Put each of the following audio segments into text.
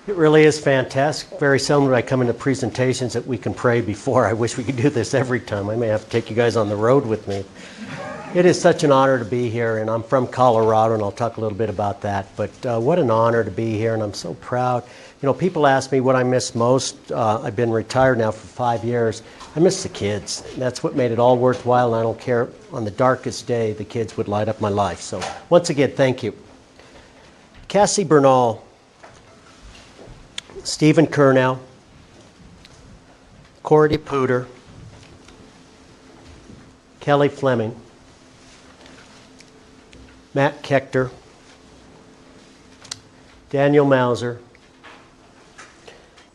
It really is fantastic. Very seldom do I come into presentations that we can pray before. I wish we could do this every time. I may have to take you guys on the road with me. It is such an honor to be here, and I'm from Colorado, and I'll talk a little bit about that. But what an honor to be here, and I'm so proud. You know, people ask me what I miss most. I've been retired now for 5 years. I miss the kids. That's what made it all worthwhile, and I don't care. On the darkest day, the kids would light up my life. So once again, thank you. Cassie Bernal, Stephen Kernow, Corey DePuter, Kelly Fleming, Matt Kechter, Daniel Mauser,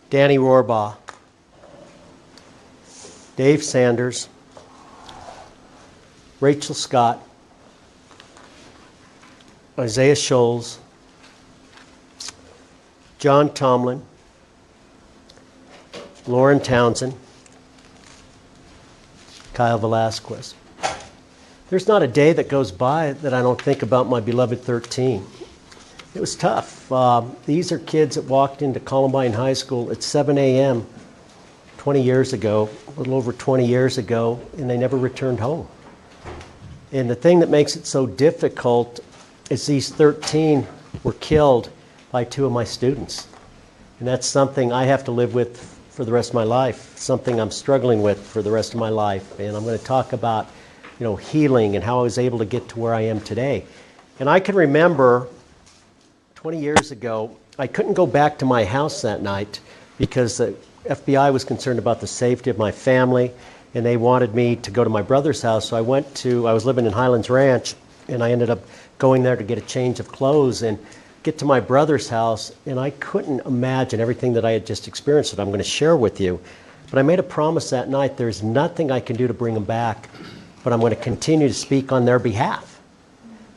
Danny Rohrbaugh, Dave Sanders, Rachel Scott, Isaiah Scholes, John Tomlin, Lauren Townsend, Kyle Velasquez. There's not a day that goes by that I don't think about my beloved 13. It was tough. These are kids that walked into Columbine High School at 7 a.m. 20 years ago, a little over 20 years ago, and they never returned home. And the thing that makes it so difficult is these 13 were killed by 2 of my students. And that's something I have to live with for the rest of my life, something I'm struggling with for the rest of my life. And I'm going to talk about, you know, healing and how I was able to get to where I am today. And I can remember 20 years ago, I couldn't go back to my house that night because the FBI was concerned about the safety of my family, and they wanted me to go to my brother's house. So I was living in Highlands Ranch, and I ended up going there to get a change of clothes and get to my brother's house, and I couldn't imagine everything that I had just experienced that I'm going to share with you. But I made a promise that night, there's nothing I can do to bring them back, but I'm going to continue to speak on their behalf.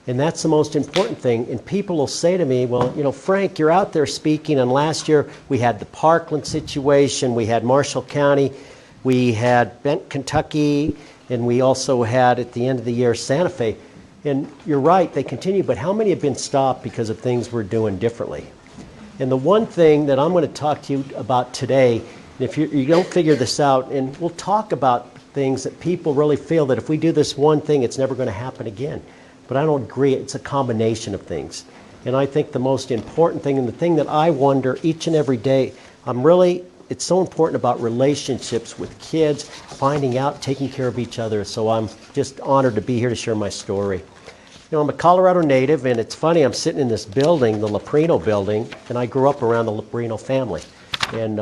And that's the most important thing. And people will say to me, well, you know, Frank, you're out there speaking, and last year we had the Parkland situation, we had Marshall County, we had Bent, Kentucky, and we also had, at the end of the year, Santa Fe. And you're right, they continue, but how many have been stopped because of things we're doing differently? And the one thing that I'm going to talk to you about today, and if you don't figure this out, and we'll talk about things that people really feel that if we do this one thing, it's never going to happen again. But I don't agree. It's a combination of things. And I think the most important thing, and the thing that I wonder each and every day, it's so important about relationships with kids, finding out, taking care of each other. So I'm just honored to be here to share my story. You know, I'm a Colorado native, and it's funny, I'm sitting in this building, the Loprino building, and I grew up around the Loprino family. And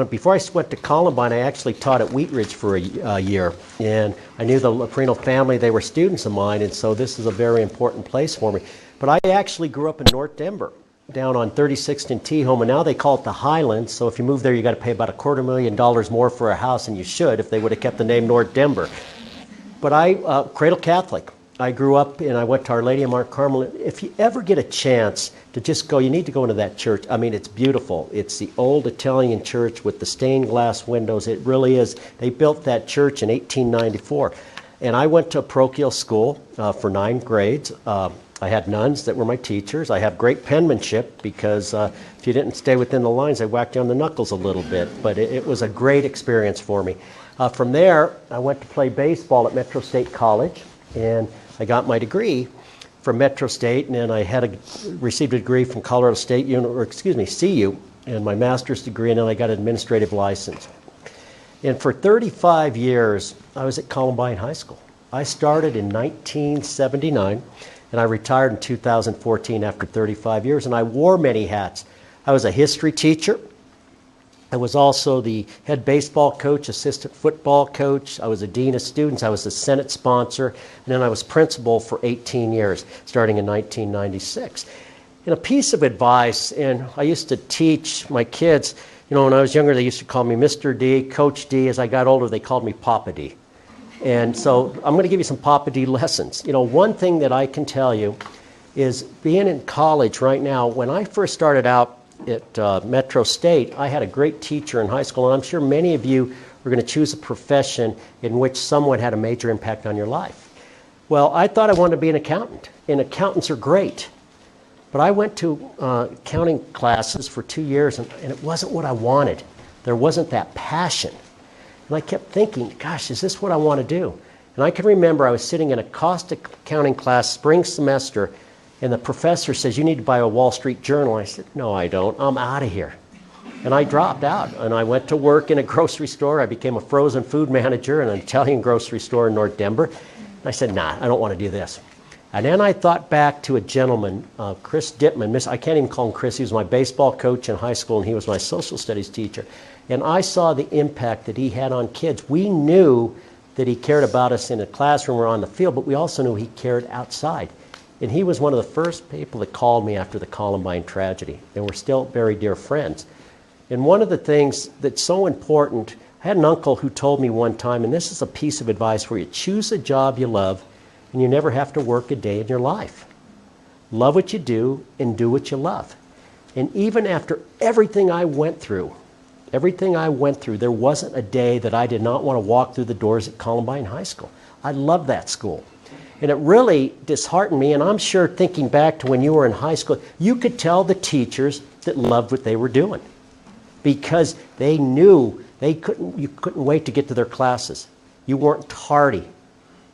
before I went to Columbine, I actually taught at Wheat Ridge for a year. And I knew the Loprino family, they were students of mine, and so this is a very important place for me. But I actually grew up in North Denver, down on 36th and T-Home, and now they call it the Highlands. So if you move there, you got to pay about $250,000 more for a house than you should if they would have kept the name North Denver. But I, cradle Catholic. I grew up and I went to Our Lady of Mount Carmel. If you ever get a chance to just go, you need to go into that church. I mean, it's beautiful. It's the old Italian church with the stained glass windows. It really is. They built that church in 1894. And I went to a parochial school for 9 grades. I had nuns that were my teachers. I have great penmanship because if you didn't stay within the lines, they whacked you on the knuckles a little bit. But it was a great experience for me. From there, I went to play baseball at Metro State College, and I got my degree from Metro State, and then I received a degree from Colorado State, CU, and my master's degree, and then I got an administrative license. And for 35 years, I was at Columbine High School. I started in 1979, and I retired in 2014 after 35 years, and I wore many hats. I was a history teacher. I was also the head baseball coach, assistant football coach. I was a dean of students. I was a Senate sponsor. And then I was principal for 18 years, starting in 1996. And a piece of advice, and I used to teach my kids, you know, when I was younger, they used to call me Mr. D, Coach D. As I got older, they called me Papa D. And so I'm going to give you some Papa D lessons. You know, one thing that I can tell you is being in college right now, when I first started out at Metro State, I had a great teacher in high school, and I'm sure many of you are going to choose a profession in which someone had a major impact on your life. Well, I thought I wanted to be an accountant, and accountants are great. But I went to accounting classes for 2 years, and it wasn't what I wanted. There wasn't that passion. And I kept thinking, gosh, is this what I want to do? And I can remember I was sitting in a cost accounting class spring semester, and the professor says, you need to buy a Wall Street Journal. I said, no, I don't. I'm out of here. And I dropped out, and I went to work in a grocery store. I became a frozen food manager in an Italian grocery store in North Denver. And I said, nah, I don't want to do this. And then I thought back to a gentleman, Chris Dittman. I can't even call him Chris. He was my baseball coach in high school, and he was my social studies teacher. And I saw the impact that he had on kids. We knew that he cared about us in a classroom or on the field, but we also knew he cared outside. And he was one of the first people that called me after the Columbine tragedy. And we're still very dear friends. And one of the things that's so important, I had an uncle who told me one time, and this is a piece of advice for you, choose a job you love, and you never have to work a day in your life. Love what you do and do what you love. And even after everything I went through, there wasn't a day that I did not want to walk through the doors at Columbine High School. I loved that school. And it really disheartened me, and I'm sure thinking back to when you were in high school, you could tell the teachers that loved what they were doing because they knew you couldn't wait to get to their classes. You weren't tardy.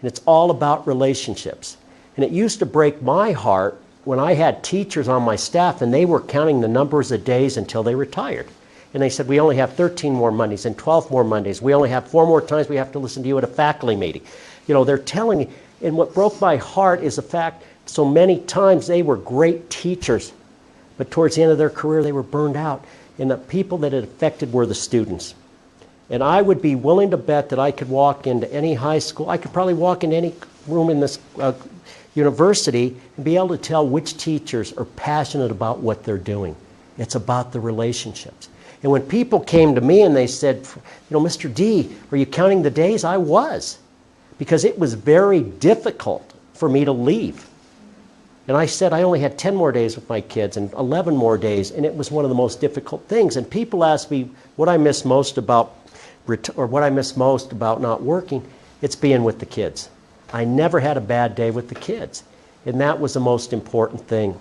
And it's all about relationships. And it used to break my heart when I had teachers on my staff and they were counting the numbers of days until they retired. And they said, we only have 13 more Mondays and 12 more Mondays. We only have 4 more times we have to listen to you at a faculty meeting. You know, they're telling me, and what broke my heart is the fact so many times they were great teachers, but towards the end of their career they were burned out. And the people that it affected were the students. And I would be willing to bet that I could walk into any high school, I could probably walk into any room in this university and be able to tell which teachers are passionate about what they're doing. It's about the relationships. And when people came to me and they said, you know, Mr. D, are you counting the days? I was. Because it was very difficult for me to leave. And I said I only had 10 more days with my kids and 11 more days, and it was one of the most difficult things. And people ask me what I miss most about not working. It's being with the kids. I never had a bad day with the kids. And that was the most important thing.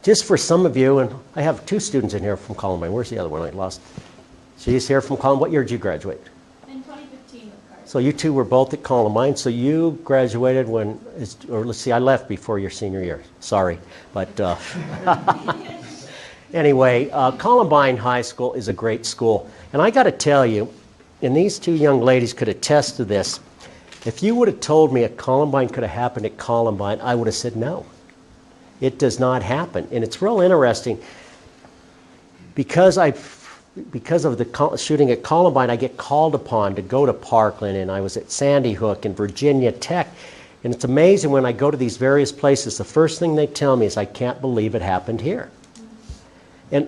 Just for some of you, and I have 2 students in here from Columbine. Where's the other one I lost? She's here from Columbine. What year did you graduate? In 2015 with Carter. So you 2 were both at Columbine. So you graduated I left before your senior year. Sorry. But anyway, Columbine High School is a great school. And I got to tell you, and these 2 young ladies could attest to this, if you would have told me a Columbine could have happened at Columbine, I would have said no. It does not happen. And it's real interesting. Because of the shooting at Columbine, I get called upon to go to Parkland, and I was at Sandy Hook and Virginia Tech. And it's amazing when I go to these various places, the first thing they tell me is, I can't believe it happened here. And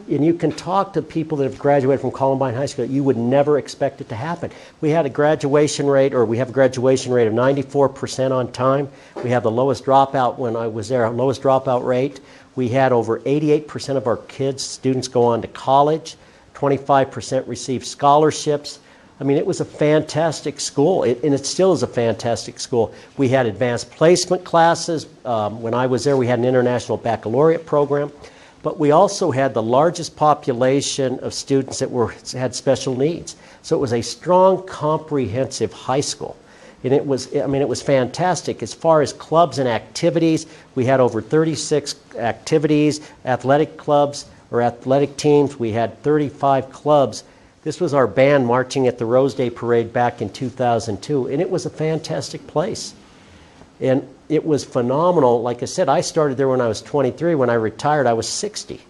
you can talk to people that have graduated from Columbine High School, you would never expect it to happen. We have a graduation rate of 94% on time. We have the lowest dropout when I was there, lowest dropout rate. We had over 88% of our students go on to college. 25% receive scholarships. I mean, it was a fantastic school, and it still is a fantastic school. We had advanced placement classes. When I was there, we had an international baccalaureate program. But we also had the largest population of students that had special needs. So it was a strong, comprehensive high school. And it was fantastic. As far as clubs and activities, we had over 36 activities, athletic clubs or athletic teams. We had 35 clubs. This was our band marching at the Rose Day Parade back in 2002. And it was a fantastic place. And it was phenomenal. Like I said, I started there when I was 23. When I retired, I was 60.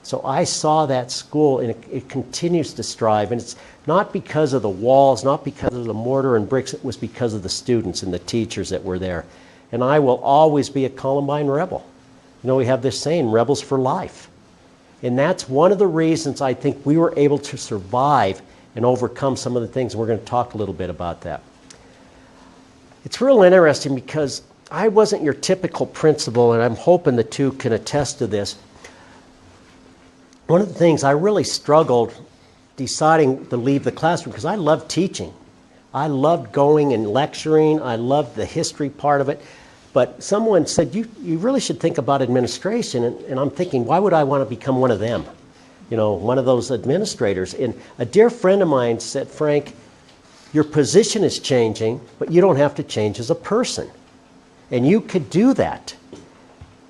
So I saw that school, and it continues to strive. And it's not because of the walls, not because of the mortar and bricks. It was because of the students and the teachers that were there. And I will always be a Columbine rebel. You know, we have this saying, rebels for life. And that's one of the reasons I think we were able to survive and overcome some of the things. We're going to talk a little bit about that. It's real interesting because I wasn't your typical principal, and I'm hoping the 2 can attest to this. One of the things I really struggled deciding to leave the classroom, because I loved teaching. I loved going and lecturing. I loved the history part of it. But someone said, you really should think about administration. And I'm thinking, why would I want to become one of them? You know, one of those administrators. And a dear friend of mine said, Frank, your position is changing, but you don't have to change as a person. And you could do that.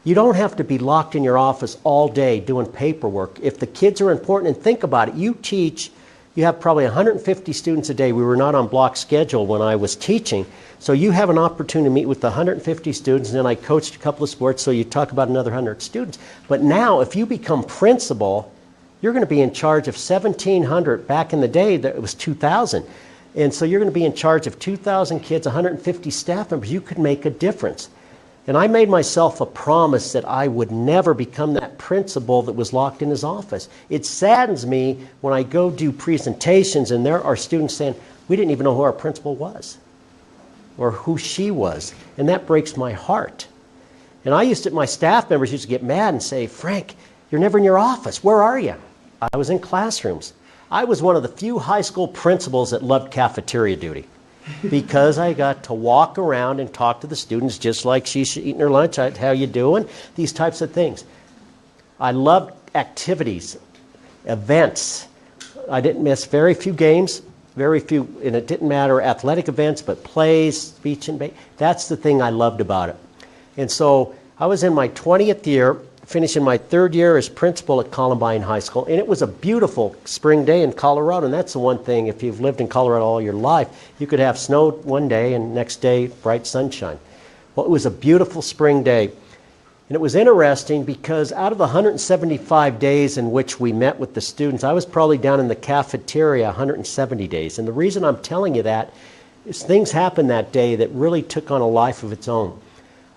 You don't have to be locked in your office all day doing paperwork. If the kids are important, and think about it, you teach, you have probably 150 students a day. We were not on block schedule when I was teaching. So you have an opportunity to meet with the 150 students, and then I coached a couple of sports, so you talk about another 100 students. But now, if you become principal, you're going to be in charge of 1,700. Back in the day, it was 2,000. And so you're going to be in charge of 2,000 kids, 150 staff members. You could make a difference. And I made myself a promise that I would never become that principal that was locked in his office. It saddens me when I go do presentations and there are students saying, we didn't even know who our principal was or who she was. And that breaks my heart. And my staff members used to get mad and say, Frank, you're never in your office. Where are you? I was in classrooms. I was one of the few high school principals that loved cafeteria duty, because I got to walk around and talk to the students just like she's eating her lunch. How you doing? These types of things. I loved activities, events. I didn't miss very few games, very few, and it didn't matter athletic events, but plays, speech and that's the thing I loved about it. And so I was in my 20th year, finishing my 3rd year as principal at Columbine High School, and it was a beautiful spring day in Colorado, and that's the one thing, if you've lived in Colorado all your life, you could have snow one day and next day bright sunshine. Well, it was a beautiful spring day, and it was interesting because out of the 175 days in which we met with the students, I was probably down in the cafeteria 170 days, and the reason I'm telling you that is things happened that day that really took on a life of its own.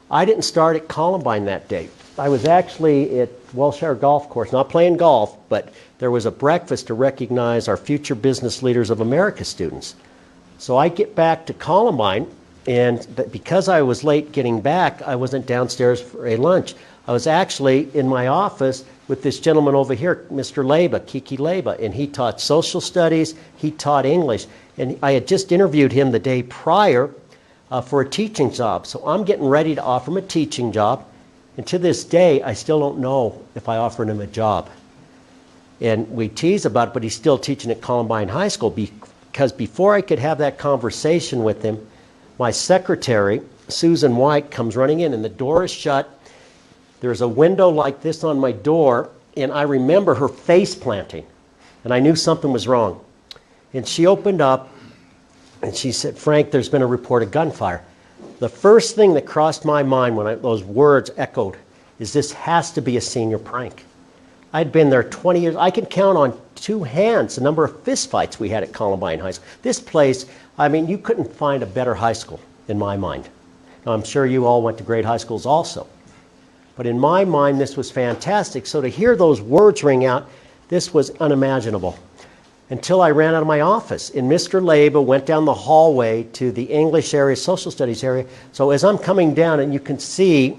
I didn't start at Columbine that day. I was actually at Wellshire Golf Course, not playing golf, but there was a breakfast to recognize our Future Business Leaders of America students. So I get back to Columbine, and because I was late getting back, I wasn't downstairs for a lunch. I was actually in my office with this gentleman over here, Mr. Leba, Kiki Leba, and he taught social studies, he taught English, and I had just interviewed him the day prior for a teaching job. So I'm getting ready to offer him a teaching job. And to this day, I still don't know if I offered him a job. And we tease about it, but he's still teaching at Columbine High School, because before I could have that conversation with him, my secretary, Susan White, comes running in, and the door is shut. There's a window like this on my door, and I remember her face planting, and I knew something was wrong. And she opened up, and she said, Frank, there's been a report of gunfire. The first thing that crossed my mind when those words echoed is this has to be a senior prank. I'd been there 20 years. I can count on 2 hands the number of fistfights we had at Columbine High School. This place, I mean, you couldn't find a better high school in my mind. Now, I'm sure you all went to great high schools also. But in my mind, this was fantastic. So to hear those words ring out, this was unimaginable. Until I ran out of my office. And Mr. Leba went down the hallway to the English area, social studies area. So as I'm coming down, and you can see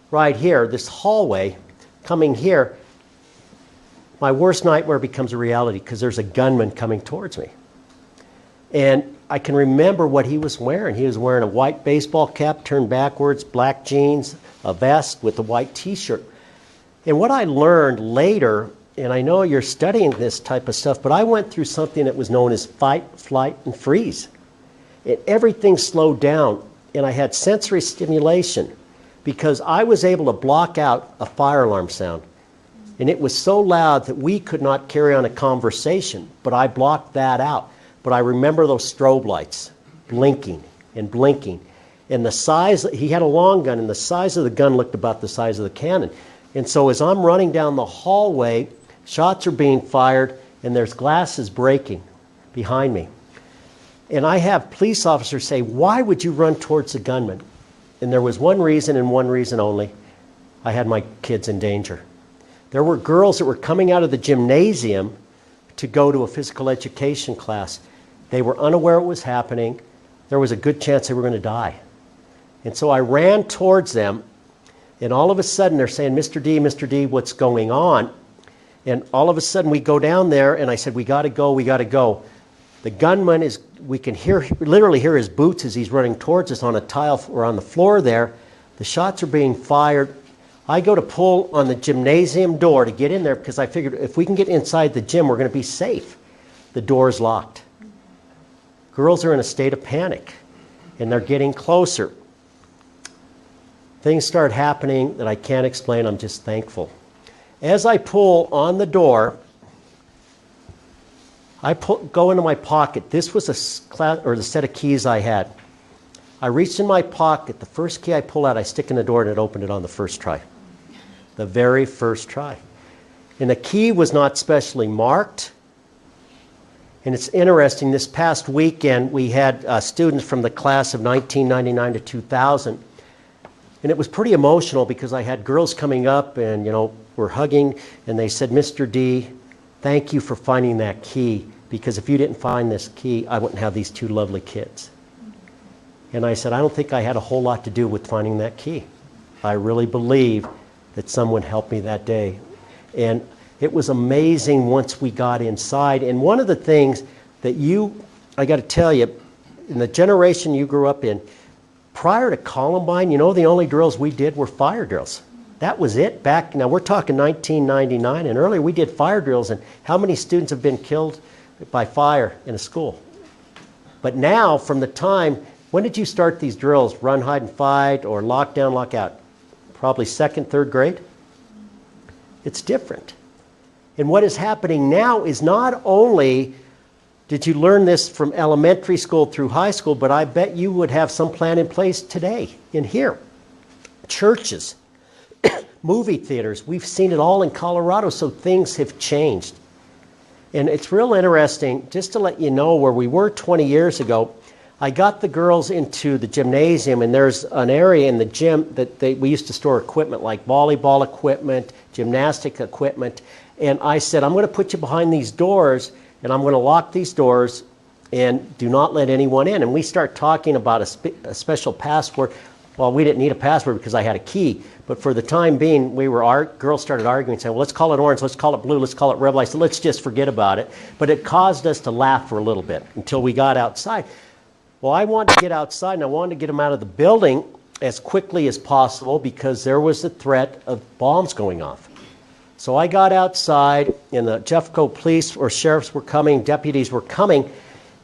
right here, this hallway coming here, my worst nightmare becomes a reality because there's a gunman coming towards me. And I can remember what he was wearing. He was wearing a white baseball cap turned backwards, black jeans, a vest with a white t-shirt. And what I learned later, and I know you're studying this type of stuff, but I went through something that was known as fight, flight, and freeze. And everything slowed down, and I had sensory stimulation because I was able to block out a fire alarm sound. And it was so loud that we could not carry on a conversation, but I blocked that out. But I remember those strobe lights blinking and blinking. And the size, he had a long gun, and the size of the gun looked about the size of the cannon. And so as I'm running down the hallway, shots are being fired, and there's glasses breaking behind me. And I have police officers say, why would you run towards the gunman? And there was one reason and one reason only. I had my kids in danger. There were girls that were coming out of the gymnasium to go to a physical education class. They were unaware what was happening. There was a good chance they were going to die. And so I ran towards them, and all of a sudden they're saying, Mr. D, what's going on? And all of a sudden we go down there, and I said, we got to go. The gunman is, we can literally hear his boots as he's running towards us on a tile or on the floor there. The shots are being fired. I go to pull on the gymnasium door to get in there because I figured if we can get inside the gym, we're going to be safe. The door is locked. Girls are in a state of panic, and they're getting closer. Things start happening that I can't explain. I'm just thankful. As I pull on the door, go into my pocket. This was the set of keys I had. I reached in my pocket. The first key I pull out, I stick in the door, and it opened it on the first try. The very first try. And the key was not specially marked. And it's interesting, this past weekend, we had students from the class of 1999 to 2000. And it was pretty emotional because I had girls coming up and, were hugging, and they said, Mr. D, thank you for finding that key, because if you didn't find this key, I wouldn't have these two lovely kids. And I said, I don't think I had a whole lot to do with finding that key. I really believe that someone helped me that day. And it was amazing once we got inside. And one of the things that I got to tell you, in the generation you grew up in, prior to Columbine, the only drills we did were fire drills. That was it back, now we're talking 1999, and earlier we did fire drills, and how many students have been killed by fire in a school? But now, from the time, when did you start these drills? Run, hide, and fight, or lock down, lock out? Probably second, third grade? It's different. And what is happening now is not only did you learn this from elementary school through high school, but I bet you would have some plan in place today in here. Churches, movie theaters, we've seen it all in Colorado, so things have changed. And it's real interesting, just to let you know where we were 20 years ago, I got the girls into the gymnasium, and there's an area in the gym that we used to store equipment like volleyball equipment, gymnastic equipment, and I said, I'm going to put you behind these doors, and I'm going to lock these doors, and do not let anyone in. And we start talking about a special password. Well, we didn't need a password because I had a key, but for the time being, girls started arguing, saying, well, let's call it orange, let's call it blue, let's call it red light. So let's just forget about it. But it caused us to laugh for a little bit until we got outside. Well, I wanted to get outside, and I wanted to get them out of the building as quickly as possible because there was the threat of bombs going off. So I got outside, and the Jeffco police or sheriffs were coming, deputies were coming,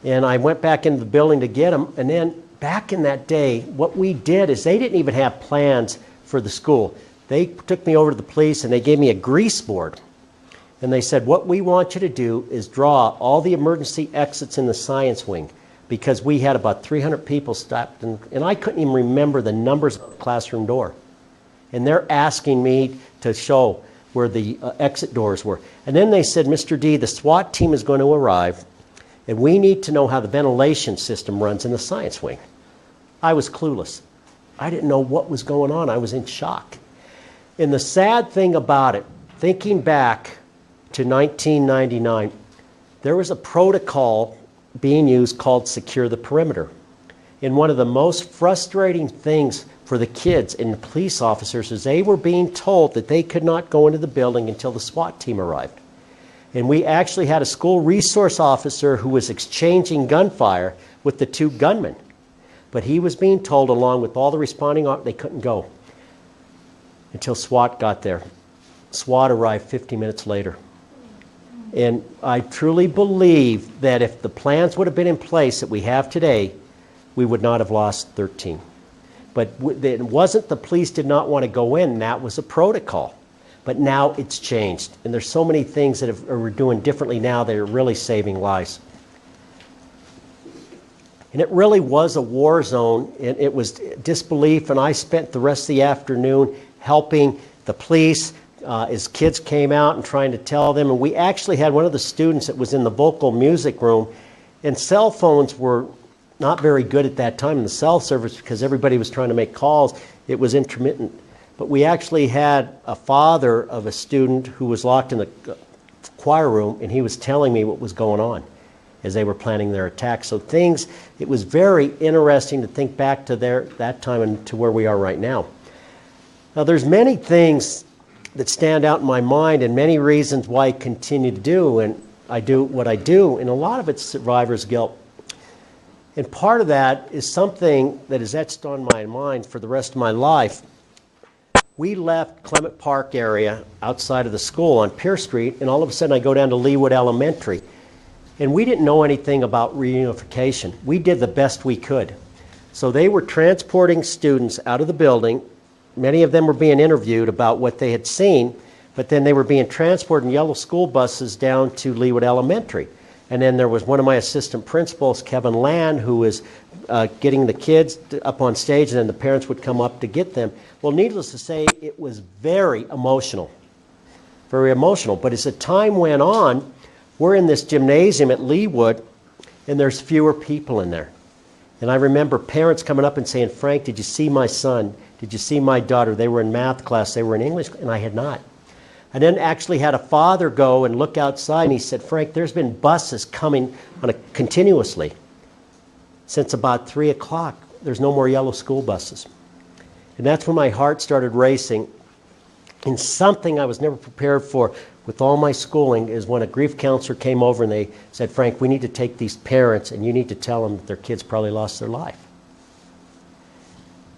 and I went back into the building to get them. And then back in that day, what we did is they didn't even have plans for the school. They took me over to the police, and they gave me a grease board. And they said, what we want you to do is draw all the emergency exits in the science wing, because we had about 300 people stopped, and I couldn't even remember the numbers of the classroom door. And they're asking me to show where the exit doors were. And then they said, Mr. D, the SWAT team is going to arrive, and we need to know how the ventilation system runs in the science wing. I was clueless. I didn't know what was going on. I was in shock. And the sad thing about it, thinking back to 1999, there was a protocol being used called Secure the Perimeter. And one of the most frustrating things for the kids and the police officers is they were being told that they could not go into the building until the SWAT team arrived. And we actually had a school resource officer who was exchanging gunfire with the two gunmen. But he was being told, along with all the responding, they couldn't go until SWAT got there. SWAT arrived 50 minutes later. And I truly believe that if the plans would have been in place that we have today, we would not have lost 13. But it wasn't the police did not want to go in. That was a protocol. But now it's changed. And there's so many things that we're doing differently now that are really saving lives. And it really was a war zone. And it was disbelief. And I spent the rest of the afternoon helping the police as kids came out and trying to tell them. And we actually had one of the students that was in the vocal music room. And cell phones were not very good at that time in the cell service because everybody was trying to make calls. It was intermittent. But we actually had a father of a student who was locked in the choir room, and he was telling me what was going on as they were planning their attack. So it was very interesting to think back to that time and to where we are right now. Now there's many things that stand out in my mind and many reasons why I continue to do. And I do what I do, and a lot of it's survivor's guilt. And part of that is something that is etched on my mind for the rest of my life. We left Clement Park area outside of the school on Pierce Street, and all of a sudden I go down to Leawood Elementary. And we didn't know anything about reunification. We did the best we could. So they were transporting students out of the building. Many of them were being interviewed about what they had seen, but then they were being transported in yellow school buses down to Leawood Elementary. And then there was one of my assistant principals, Kevin Land, who was getting the kids up on stage, and then the parents would come up to get them. Well, needless to say, it was very emotional. Very emotional. But as the time went on, we're in this gymnasium at Leawood, and there's fewer people in there. And I remember parents coming up and saying, Frank, did you see my son? Did you see my daughter? They were in math class, they were in English, and I had not. I then actually had a father go and look outside, and he said, Frank, there's been buses coming continuously since about 3 o'clock. There's no more yellow school buses. And that's when my heart started racing. And something I was never prepared for with all my schooling is when a grief counselor came over and they said, Frank, we need to take these parents and you need to tell them that their kids probably lost their life.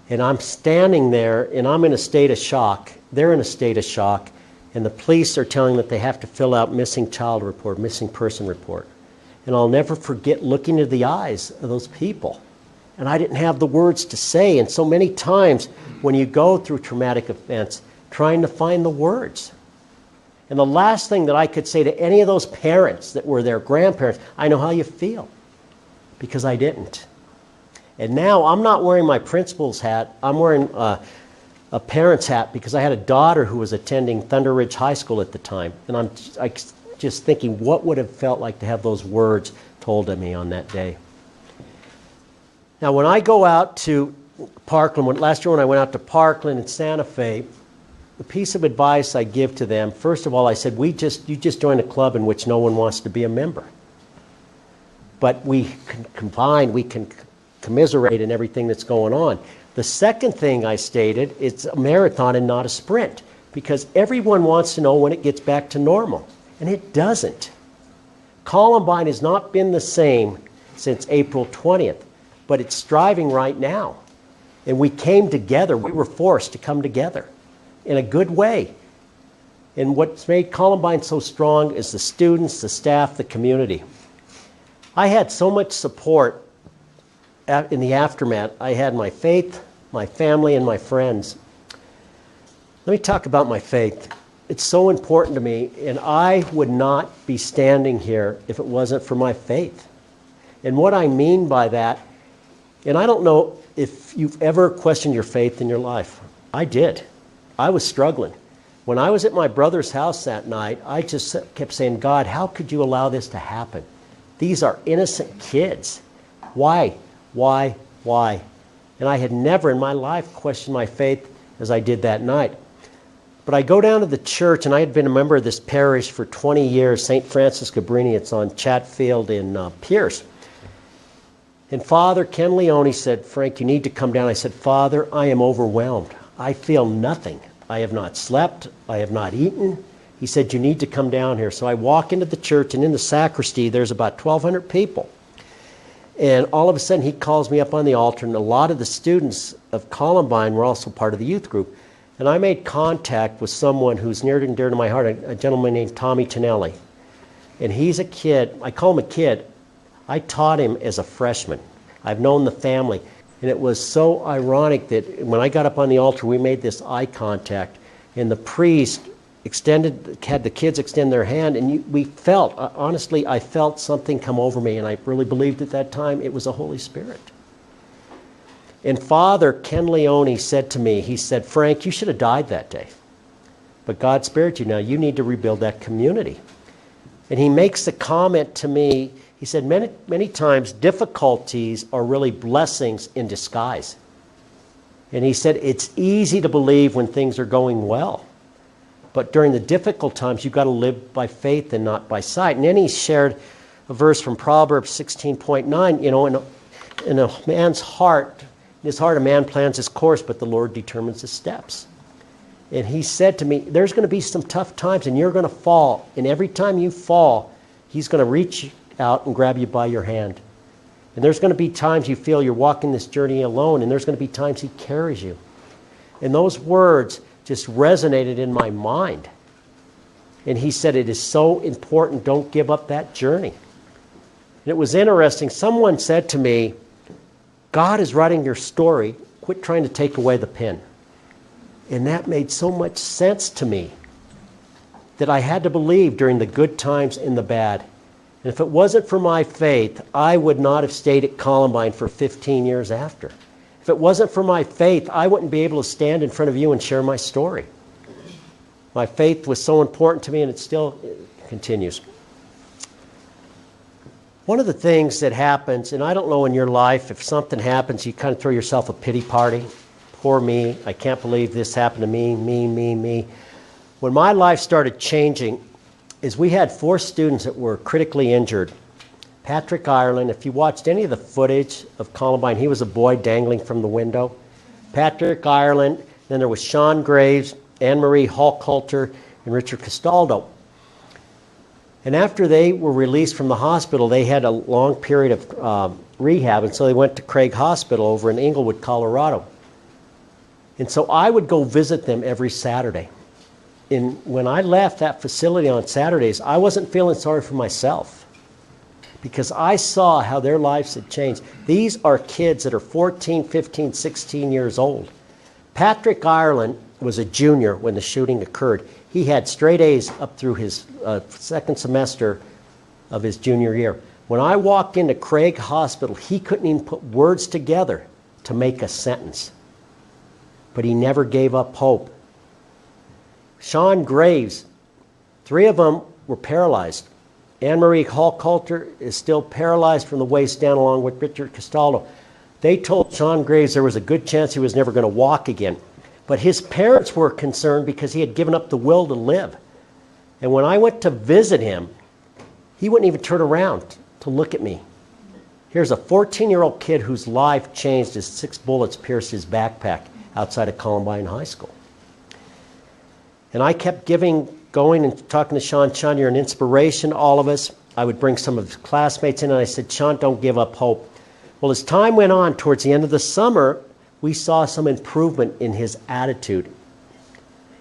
And I'm standing there and I'm in a state of shock. They're in a state of shock. And the police are telling them that they have to fill out missing child report, missing person report. And I'll never forget looking into the eyes of those people. And I didn't have the words to say. And so many times when you go through traumatic events, trying to find the words. And the last thing that I could say to any of those parents that were their grandparents, I know how you feel, because I didn't. And now I'm not wearing my principal's hat. I'm wearing a parent's hat because I had a daughter who was attending Thunder Ridge High School at the time. And I'm just thinking, what would have felt like to have those words told to me on that day? Now, when I go out to Parkland, last year when I went out to Parkland and Santa Fe, the piece of advice I give to them, first of all, I said, you just joined a club in which no one wants to be a member. But we can combine, we can commiserate in everything that's going on. The second thing I stated, it's a marathon and not a sprint, because everyone wants to know when it gets back to normal, and it doesn't. Columbine has not been the same since April 20th, but it's striving right now. And we came together, we were forced to come together in a good way. And what's made Columbine so strong is the students, the staff, the community. I had so much support in the aftermath. I had my faith, my family, and my friends. Let me talk about my faith. It's so important to me, and I would not be standing here if it wasn't for my faith. And what I mean by that, and I don't know if you've ever questioned your faith in your life. I did. I was struggling. When I was at my brother's house that night, I just kept saying, God, how could you allow this to happen? These are innocent kids. Why? Why? Why? And I had never in my life questioned my faith as I did that night. But I go down to the church, and I had been a member of this parish for 20 years, St. Francis Cabrini. It's on Chatfield in Pierce. And Father Ken Leone said, Frank, you need to come down. I said, Father, I am overwhelmed. I feel nothing. I have not slept. I have not eaten. He said, you need to come down here. So I walk into the church, and in the sacristy, there's about 1,200 people. And all of a sudden, he calls me up on the altar, and a lot of the students of Columbine were also part of the youth group. And I made contact with someone who's near and dear to my heart, a gentleman named Tommy Tonelli. And he's a kid. I call him a kid. I taught him as a freshman. I've known the family. And it was so ironic that when I got up on the altar, we made this eye contact. And the priest had the kids extend their hand. And we felt, honestly, I felt something come over me. And I really believed at that time it was the Holy Spirit. And Father Ken Leone said to me, he said, Frank, you should have died that day. But God spared you. Now you need to rebuild that community. And he makes the comment to me, he said, many times difficulties are really blessings in disguise. And he said, it's easy to believe when things are going well. But during the difficult times, you've got to live by faith and not by sight. And then he shared a verse from Proverbs 16.9, you know, in a man's heart, in his heart a man plans his course, but the Lord determines his steps. And he said to me, there's going to be some tough times and you're going to fall. And every time you fall, He's going to reach out and grab you by your hand. And there's going to be times you feel you're walking this journey alone, and there's going to be times he carries you. And those words just resonated in my mind. And he said, it is so important, don't give up that journey. And it was interesting. Someone said to me, God is writing your story. Quit trying to take away the pen. And that made so much sense to me that I had to believe during the good times and the bad. And if it wasn't for my faith, I would not have stayed at Columbine for 15 years after. If it wasn't for my faith, I wouldn't be able to stand in front of you and share my story. My faith was so important to me, and it still continues. One of the things that happens, and I don't know in your life, if something happens, you kind of throw yourself a pity party. Poor me, I can't believe this happened to me, me. When my life started changing, is we had 4 students that were critically injured. Patrick Ireland, if you watched any of the footage of Columbine, he was a boy dangling from the window. Patrick Ireland, then there was Sean Graves, Anne-Marie Hallcoulter, and Richard Castaldo. And after they were released from the hospital, they had a long period of rehab, and so they went to Craig Hospital over in Inglewood, Colorado. And so I would go visit them every Saturday. And when I left that facility on Saturdays, I wasn't feeling sorry for myself because I saw how their lives had changed. These are kids that are 14, 15, 16 years old. Patrick Ireland was a junior when the shooting occurred. He had straight A's up through his second semester of his junior year. When I walked into Craig Hospital, he couldn't even put words together to make a sentence. But he never gave up hope. Sean Graves, 3 of them were paralyzed. Anne-Marie Hallcoulter is still paralyzed from the waist down along with Richard Castaldo. They told Sean Graves there was a good chance he was never going to walk again. But his parents were concerned because he had given up the will to live. And when I went to visit him, he wouldn't even turn around to look at me. Here's a 14-year-old kid whose life changed as 6 bullets pierced his backpack outside of Columbine High School. And I kept going and talking to Sean. Sean, you're an inspiration to all of us. I would bring some of his classmates in, and I said, Sean, don't give up hope. Well, as time went on, towards the end of the summer, we saw some improvement in his attitude.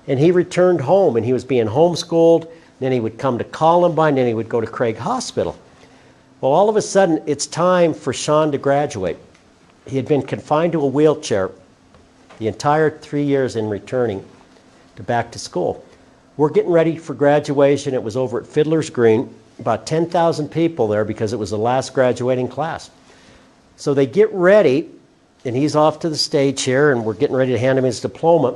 And he returned home, and he was being homeschooled. Then he would come to Columbine, then he would go to Craig Hospital. Well, all of a sudden, it's time for Sean to graduate. He had been confined to a wheelchair the entire 3 years in returning to back to school. We're getting ready for graduation. It was over at Fiddler's Green, about 10,000 people there because it was the last graduating class. So they get ready, and he's off to the stage here, and we're getting ready to hand him his diploma.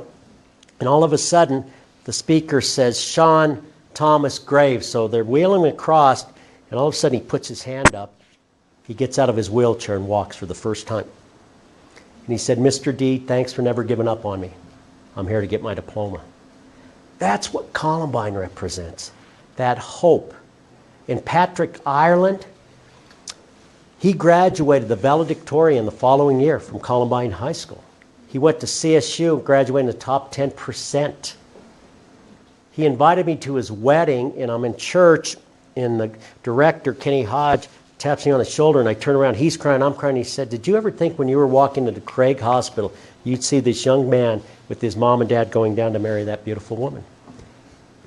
And all of a sudden, the speaker says, Sean Thomas Graves. So they're wheeling him across, and all of a sudden he puts his hand up. He gets out of his wheelchair and walks for the first time. And he said, Mr. D, thanks for never giving up on me. I'm here to get my diploma. That's what Columbine represents, that hope. And Patrick Ireland, he graduated the valedictorian the following year from Columbine High School. He went to CSU and graduated in the top 10%. He invited me to his wedding, and I'm in church, and the director, Kenny Hodge, taps me on the shoulder, and I turn around. He's crying, I'm crying. He said, did you ever think when you were walking into Craig Hospital, you'd see this young man with his mom and dad going down to marry that beautiful woman?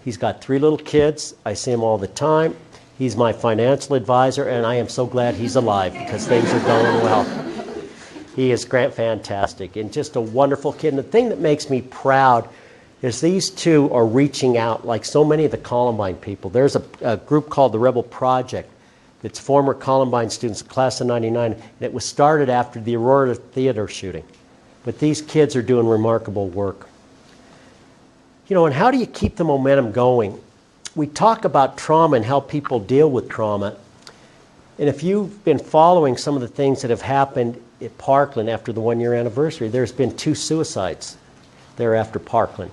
He's got 3 little kids. I see him all the time. He's my financial advisor, and I am so glad he's alive because things are going well. He is fantastic and just a wonderful kid. And the thing that makes me proud is these 2 are reaching out like so many of the Columbine people. There's a group called the Rebel Project that's former Columbine students, class of 99, and it was started after the Aurora Theater shooting. But these kids are doing remarkable work. You know, and how do you keep the momentum going? We talk about trauma and how people deal with trauma. And if you've been following some of the things that have happened at Parkland after the 1-year anniversary, there's been 2 suicides there after Parkland.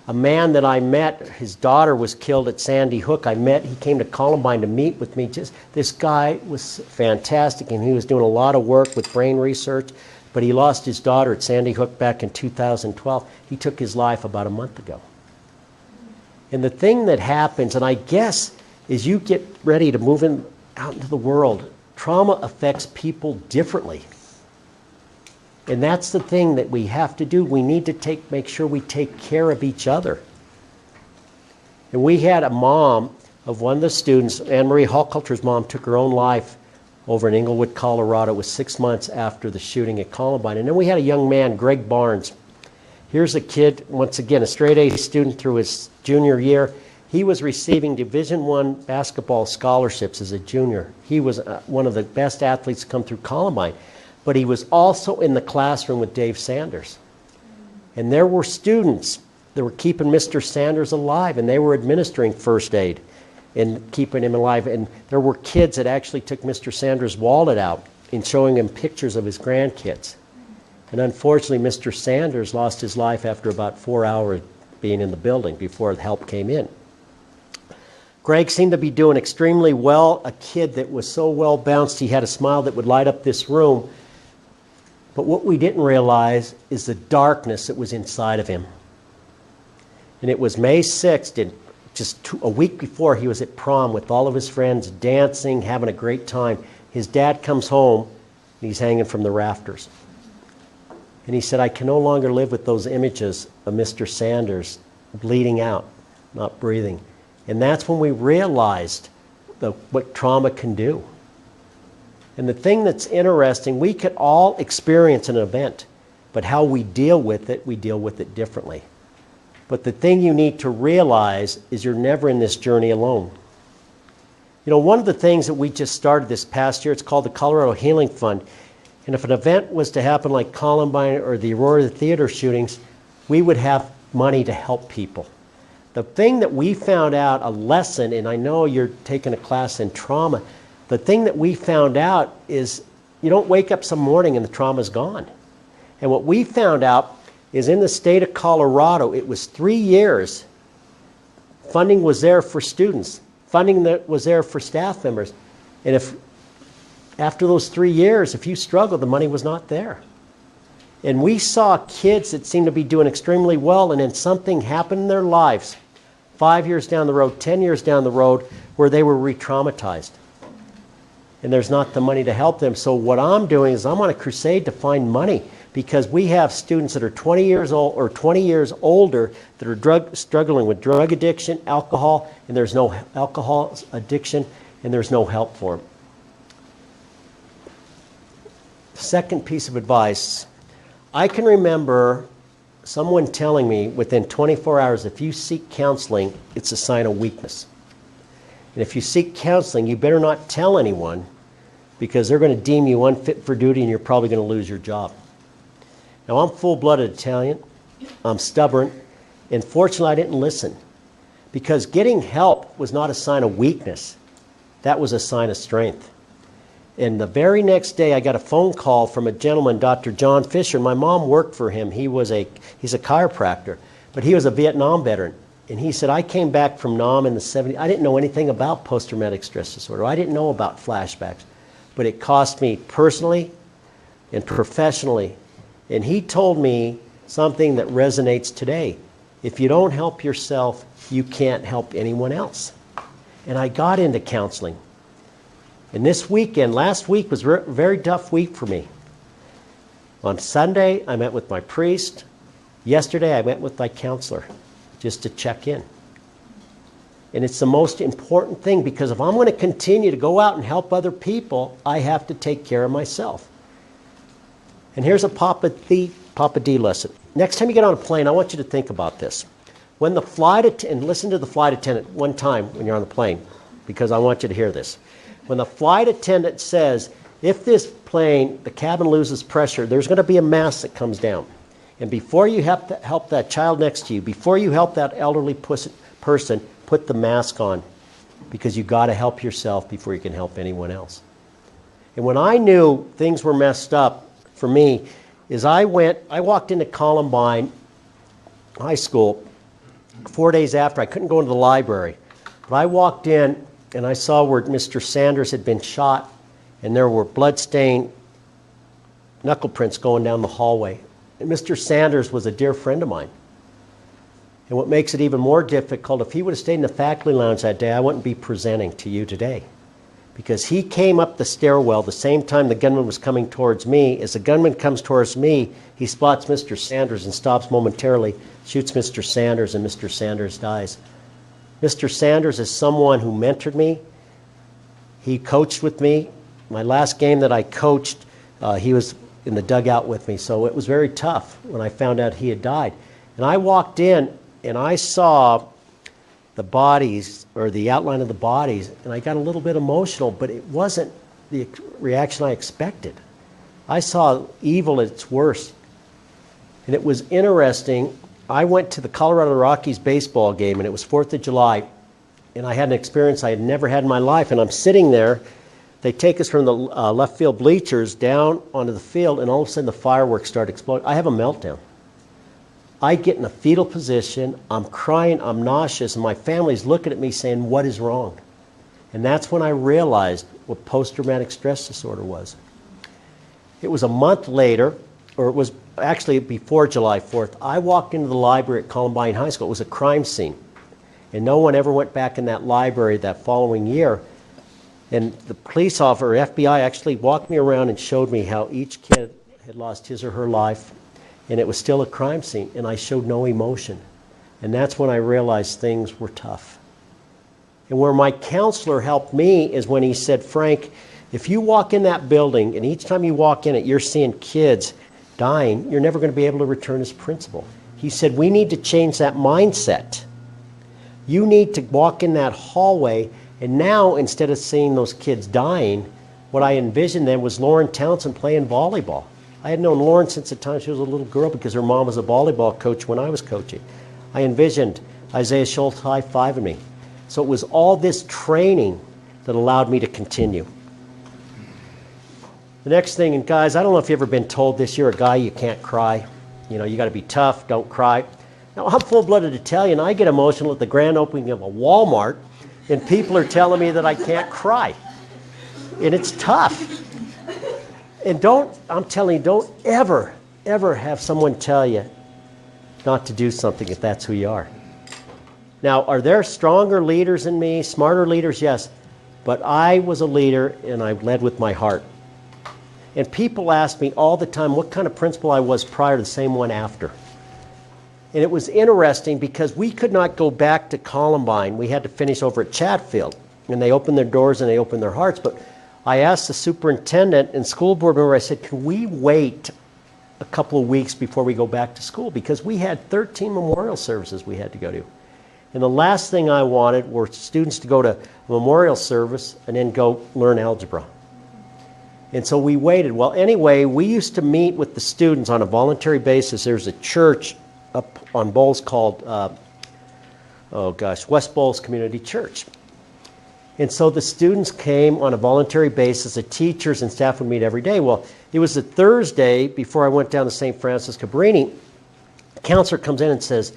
A man that I met, his daughter was killed at Sandy Hook. He came to Columbine to meet with me. This guy was fantastic, and he was doing a lot of work with brain research. But he lost his daughter at Sandy Hook back in 2012. He took his life about a month ago. And the thing that happens, and I guess as you get ready to move out into the world, trauma affects people differently. And that's the thing that we have to do. We need to make sure we take care of each other. And we had a mom of one of the students, Anne Marie Hallculter's mom, took her own life over in Englewood, Colorado. It was 6 months after the shooting at Columbine. And then we had a young man, Greg Barnes. Here's a kid, once again, a straight A student through his junior year. He was receiving Division I basketball scholarships as a junior. He was one of the best athletes to come through Columbine. But he was also in the classroom with Dave Sanders. And there were students that were keeping Mr. Sanders alive, and they were administering first aid and keeping him alive. And there were kids that actually took Mr. Sanders' wallet out and showing him pictures of his grandkids. And unfortunately, Mr. Sanders lost his life after about 4 hours being in the building before the help came in. Greg seemed to be doing extremely well, a kid that was so well balanced, he had a smile that would light up this room. But what we didn't realize is the darkness that was inside of him. And it was May 6th, and just a week before, he was at prom with all of his friends, dancing, having a great time. His dad comes home, and he's hanging from the rafters. And he said, I can no longer live with those images of Mr. Sanders bleeding out, not breathing. And that's when we realized what trauma can do. And the thing that's interesting, we could all experience an event, but how we deal with it differently. But the thing you need to realize is you're never in this journey alone. You know, one of the things that we just started this past year, it's called the Colorado Healing Fund. And if an event was to happen like Columbine or the Aurora Theater shootings, we would have money to help people. The thing that we found out, a lesson, and I know you're taking a class in trauma, the thing that we found out is you don't wake up some morning and the trauma's gone. And what we found out is in the state of Colorado, it was 3 years. Funding was there for students. Funding that was there for staff members. And if after those 3 years, if you struggled, the money was not there. And we saw kids that seemed to be doing extremely well, and then something happened in their lives, 5 years down the road, 10 years down the road, where they were re-traumatized. And there's not the money to help them. So what I'm doing is I'm on a crusade to find money, because we have students that are 20 years old or 20 years older that are struggling with drug addiction, alcohol, and there's no alcohol addiction, and there's no help for them. Second piece of advice, I can remember someone telling me within 24 hours, if you seek counseling, it's a sign of weakness. And if you seek counseling, you better not tell anyone, because they're going to deem you unfit for duty and you're probably going to lose your job. Now, I'm full-blooded Italian. I'm stubborn. And fortunately, I didn't listen, because getting help was not a sign of weakness. That was a sign of strength. And the very next day, I got a phone call from a gentleman, Dr. John Fisher. My mom worked for him. He's a chiropractor, but he was a Vietnam veteran. And he said, I came back from Nam in the 70s. I didn't know anything about post-traumatic stress disorder. I didn't know about flashbacks. But it cost me personally and professionally. And he told me something that resonates today. If you don't help yourself, you can't help anyone else. And I got into counseling. And this weekend, last week was a very tough week for me. On Sunday, I met with my priest. Yesterday, I met with my counselor just to check in. And it's the most important thing, because if I'm going to continue to go out and help other people, I have to take care of myself. And here's a Papa D lesson. Next time you get on a plane, I want you to think about this. When the flight attendant, and listen to the flight attendant one time when you're on the plane, because I want you to hear this. When the flight attendant says, if this plane, the cabin loses pressure, there's going to be a mask that comes down. And before you have to help that child next to you, before you help that elderly person, put the mask on, because you got to help yourself before you can help anyone else. And when I knew things were messed up for me, is I walked into Columbine High School 4 days after. I couldn't go into the library, but I walked in and I saw where Mr. Sanders had been shot, and there were blood-stained knuckle prints going down the hallway. And Mr. Sanders was a dear friend of mine. And what makes it even more difficult, if he would have stayed in the faculty lounge that day, I wouldn't be presenting to you today. Because he came up the stairwell the same time the gunman was coming towards me. As the gunman comes towards me, he spots Mr. Sanders and stops momentarily, shoots Mr. Sanders, and Mr. Sanders dies. Mr. Sanders is someone who mentored me. He coached with me. My last game that I coached, he was in the dugout with me, so it was very tough when I found out he had died. And I walked in, and I saw the bodies, or the outline of the bodies, and I got a little bit emotional, but it wasn't the reaction I expected. I saw evil at its worst. And it was interesting. I went to the Colorado Rockies baseball game, and it was 4th of July, and I had an experience I had never had in my life, and I'm sitting there. They take us from the left field bleachers down onto the field, and all of a sudden the fireworks start exploding. I have a meltdown. I get in a fetal position, I'm crying, I'm nauseous, and my family's looking at me saying, what is wrong? And that's when I realized what post-traumatic stress disorder was. It was a month later, or it was actually before July 4th, I walked into the library at Columbine High School. It was a crime scene. And no one ever went back in that library that following year. And the police officer, or FBI, actually walked me around and showed me how each kid had lost his or her life. And it was still a crime scene, and I showed no emotion. And that's when I realized things were tough. And where my counselor helped me is when he said, Frank, if you walk in that building, and each time you walk in it, you're seeing kids dying, you're never going to be able to return as principal. He said, we need to change that mindset. You need to walk in that hallway, and now, instead of seeing those kids dying, what I envisioned then was Lauren Townsend playing volleyball. I had known Lauren since the time she was a little girl because her mom was a volleyball coach when I was coaching. I envisioned Isaiah Schultz high-fiving me. So it was all this training that allowed me to continue. The next thing, and guys, I don't know if you've ever been told this, you're a guy, you can't cry. You know, you got to be tough, don't cry. Now, I'm full-blooded Italian. I get emotional at the grand opening of a Walmart, and people are telling me that I can't cry. And it's tough. And I'm telling you, don't ever, ever have someone tell you not to do something if that's who you are. Now, are there stronger leaders than me, smarter leaders? Yes. But I was a leader, and I led with my heart. And people ask me all the time what kind of principal I was prior to the same one after. And it was interesting because we could not go back to Columbine. We had to finish over at Chatfield. And they opened their doors and they opened their hearts. But I asked the superintendent and school board member, I said, can we wait a couple of weeks before we go back to school? Because we had 13 memorial services we had to go to. And the last thing I wanted were students to go to a memorial service and then go learn algebra. And so we waited. Well, anyway, we used to meet with the students on a voluntary basis. There's a church up on Bowles called, West Bowles Community Church. And so the students came on a voluntary basis. The teachers and staff would meet every day. Well, it was a Thursday before I went down to St. Francis Cabrini. The counselor comes in and says,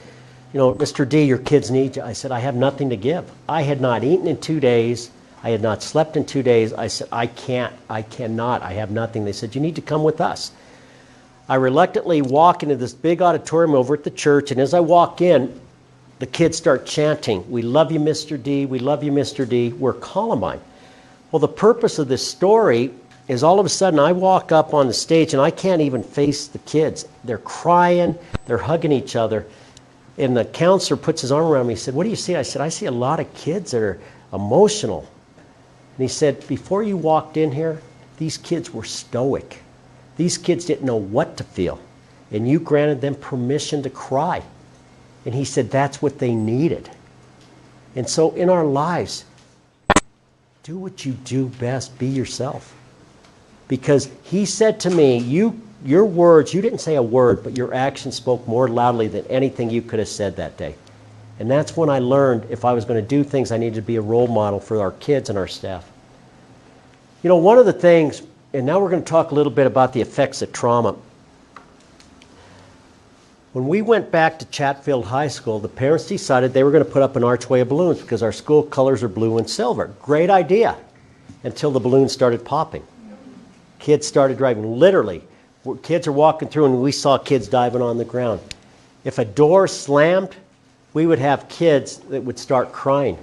you know, Mr. D, your kids need you. I said, I have nothing to give. I had not eaten in 2 days. I had not slept in 2 days. I said, I cannot. I have nothing. They said, you need to come with us. I reluctantly walk into this big auditorium over at the church, and as I walk in, the kids start chanting, we love you, Mr. D, we love you, Mr. D, we're Columbine. Well, the purpose of this story is all of a sudden I walk up on the stage and I can't even face the kids. They're crying, they're hugging each other. And the counselor puts his arm around me. He said, what do you see? I said, I see a lot of kids that are emotional. And he said, before you walked in here, these kids were stoic. These kids didn't know what to feel. And you granted them permission to cry. And he said, that's what they needed. And so in our lives, do what you do best. Be yourself. Because he said to me, your words, you didn't say a word, but your actions spoke more loudly than anything you could have said that day. And that's when I learned if I was going to do things, I needed to be a role model for our kids and our staff. You know, one of the things, and now we're going to talk a little bit about the effects of trauma. When we went back to Chatfield High School, the parents decided they were going to put up an archway of balloons because our school colors are blue and silver. Great idea, until the balloons started popping. Kids started driving. Literally, kids are walking through and we saw kids diving on the ground. If a door slammed, we would have kids that would start crying.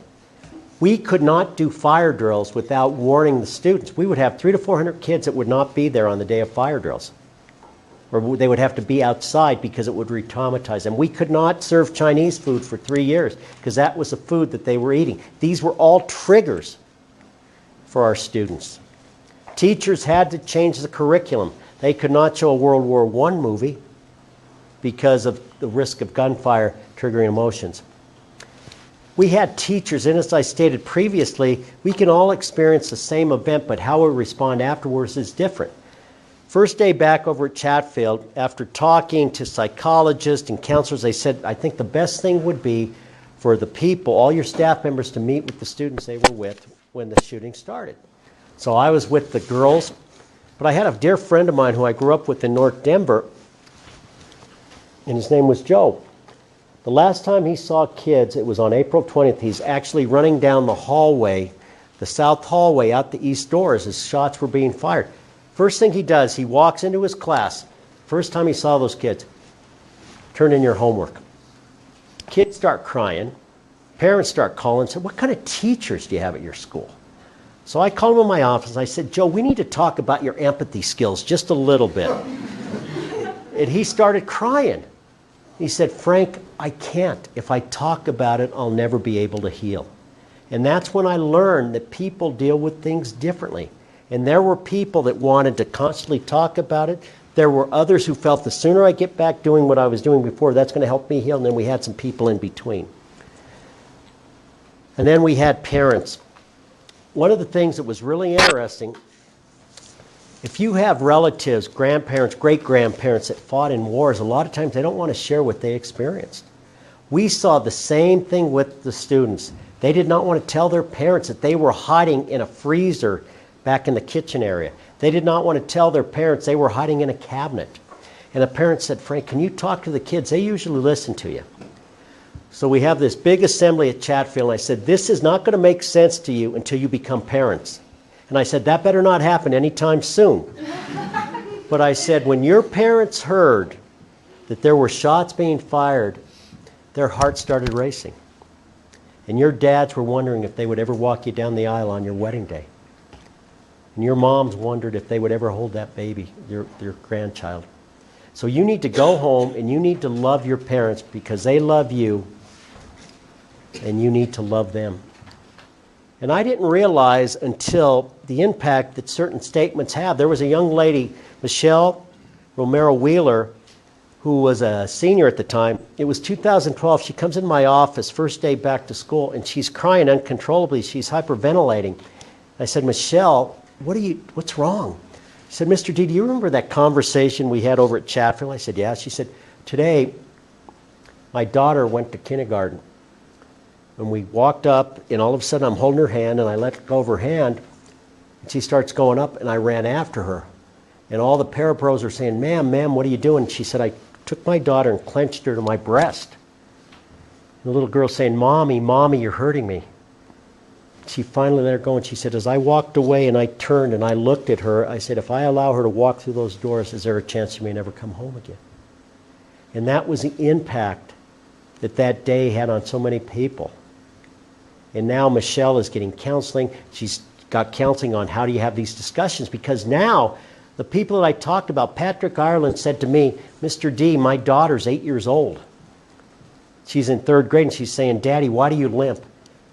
We could not do fire drills without warning the students. We would have 300 to 400 kids that would not be there on the day of fire drills. Or they would have to be outside because it would re-traumatize them. We could not serve Chinese food for 3 years because that was the food that they were eating. These were all triggers for our students. Teachers had to change the curriculum. They could not show a World War I movie because of the risk of gunfire triggering emotions. We had teachers, and as I stated previously, we can all experience the same event, but how we respond afterwards is different. First day back over at Chatfield, after talking to psychologists and counselors, they said, I think the best thing would be for the people, all your staff members, to meet with the students they were with when the shooting started. So I was with the girls, but I had a dear friend of mine who I grew up with in North Denver, and his name was Joe. The last time he saw kids, it was on April 20th. He's actually running down the hallway, the south hallway out the east doors as shots were being fired. First thing he does, he walks into his class. First time he saw those kids, turn in your homework. Kids start crying. Parents start calling and say, what kind of teachers do you have at your school? So I called him in my office. I said, Joe, we need to talk about your empathy skills just a little bit. And he started crying. He said, Frank, I can't. If I talk about it, I'll never be able to heal. And that's when I learned that people deal with things differently. And there were people that wanted to constantly talk about it. There were others who felt the sooner I get back doing what I was doing before, that's going to help me heal. And then we had some people in between. And then we had parents. One of the things that was really interesting, if you have relatives, grandparents, great-grandparents that fought in wars, a lot of times they don't want to share what they experienced. We saw the same thing with the students. They did not want to tell their parents that they were hiding in a freezer back in the kitchen area. They did not want to tell their parents they were hiding in a cabinet. And the parents said, Frank, can you talk to the kids? They usually listen to you. So we have this big assembly at Chatfield, and I said, this is not going to make sense to you until you become parents. And I said, that better not happen anytime soon. But I said, when your parents heard that there were shots being fired, their hearts started racing. And your dads were wondering if they would ever walk you down the aisle on your wedding day. And your moms wondered if they would ever hold that baby, your grandchild. So you need to go home and you need to love your parents because they love you and you need to love them. And I didn't realize until the impact that certain statements have. There was a young lady, Michelle Romero Wheeler, who was a senior at the time. It was 2012. She comes in my office, first day back to school, and she's crying uncontrollably. She's hyperventilating. I said, Michelle, what's wrong? She said, Mr. D, do you remember that conversation we had over at Chatfield? I said, yeah. She said, today, my daughter went to kindergarten. And we walked up, and all of a sudden I'm holding her hand, and I let go of her hand, and she starts going up, and I ran after her. And all the parapros are saying, ma'am, what are you doing? She said, I took my daughter and clenched her to my breast. And the little girl's saying, Mommy, you're hurting me. She finally let her go, and she said, as I walked away and I turned and I looked at her, I said, if I allow her to walk through those doors, is there a chance she may never come home again? And that was the impact that day had on so many people. And now Michelle is getting counseling. She's got counseling on how do you have these discussions, because now the people that I talked about, Patrick Ireland said to me, Mr. D, my daughter's 8 years old. She's in third grade, and she's saying, Daddy, why do you limp?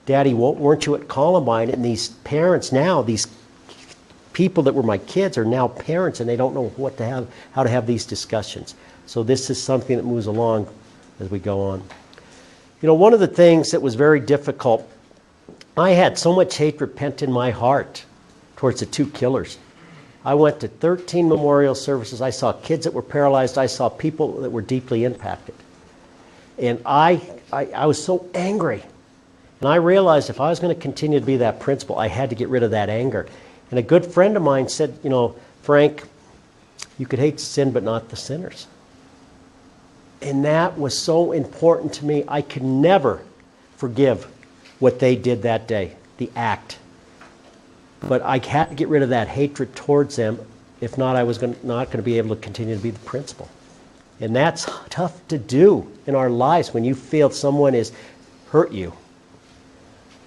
Daddy, weren't you at Columbine? And these parents now, these people that were my kids are now parents, and they don't know how to have these discussions. So this is something that moves along as we go on. You know, one of the things that was very difficult, I had so much hatred pent in my heart towards the two killers. I went to 13 memorial services. I saw kids that were paralyzed. I saw people that were deeply impacted. And I was so angry. And I realized if I was going to continue to be that principal, I had to get rid of that anger. And a good friend of mine said, you know, Frank, you could hate sin, but not the sinners. And that was so important to me. I could never forgive what they did that day, the act. But I had to get rid of that hatred towards them. If not, I was not going to be able to continue to be the principal. And that's tough to do in our lives when you feel someone has hurt you.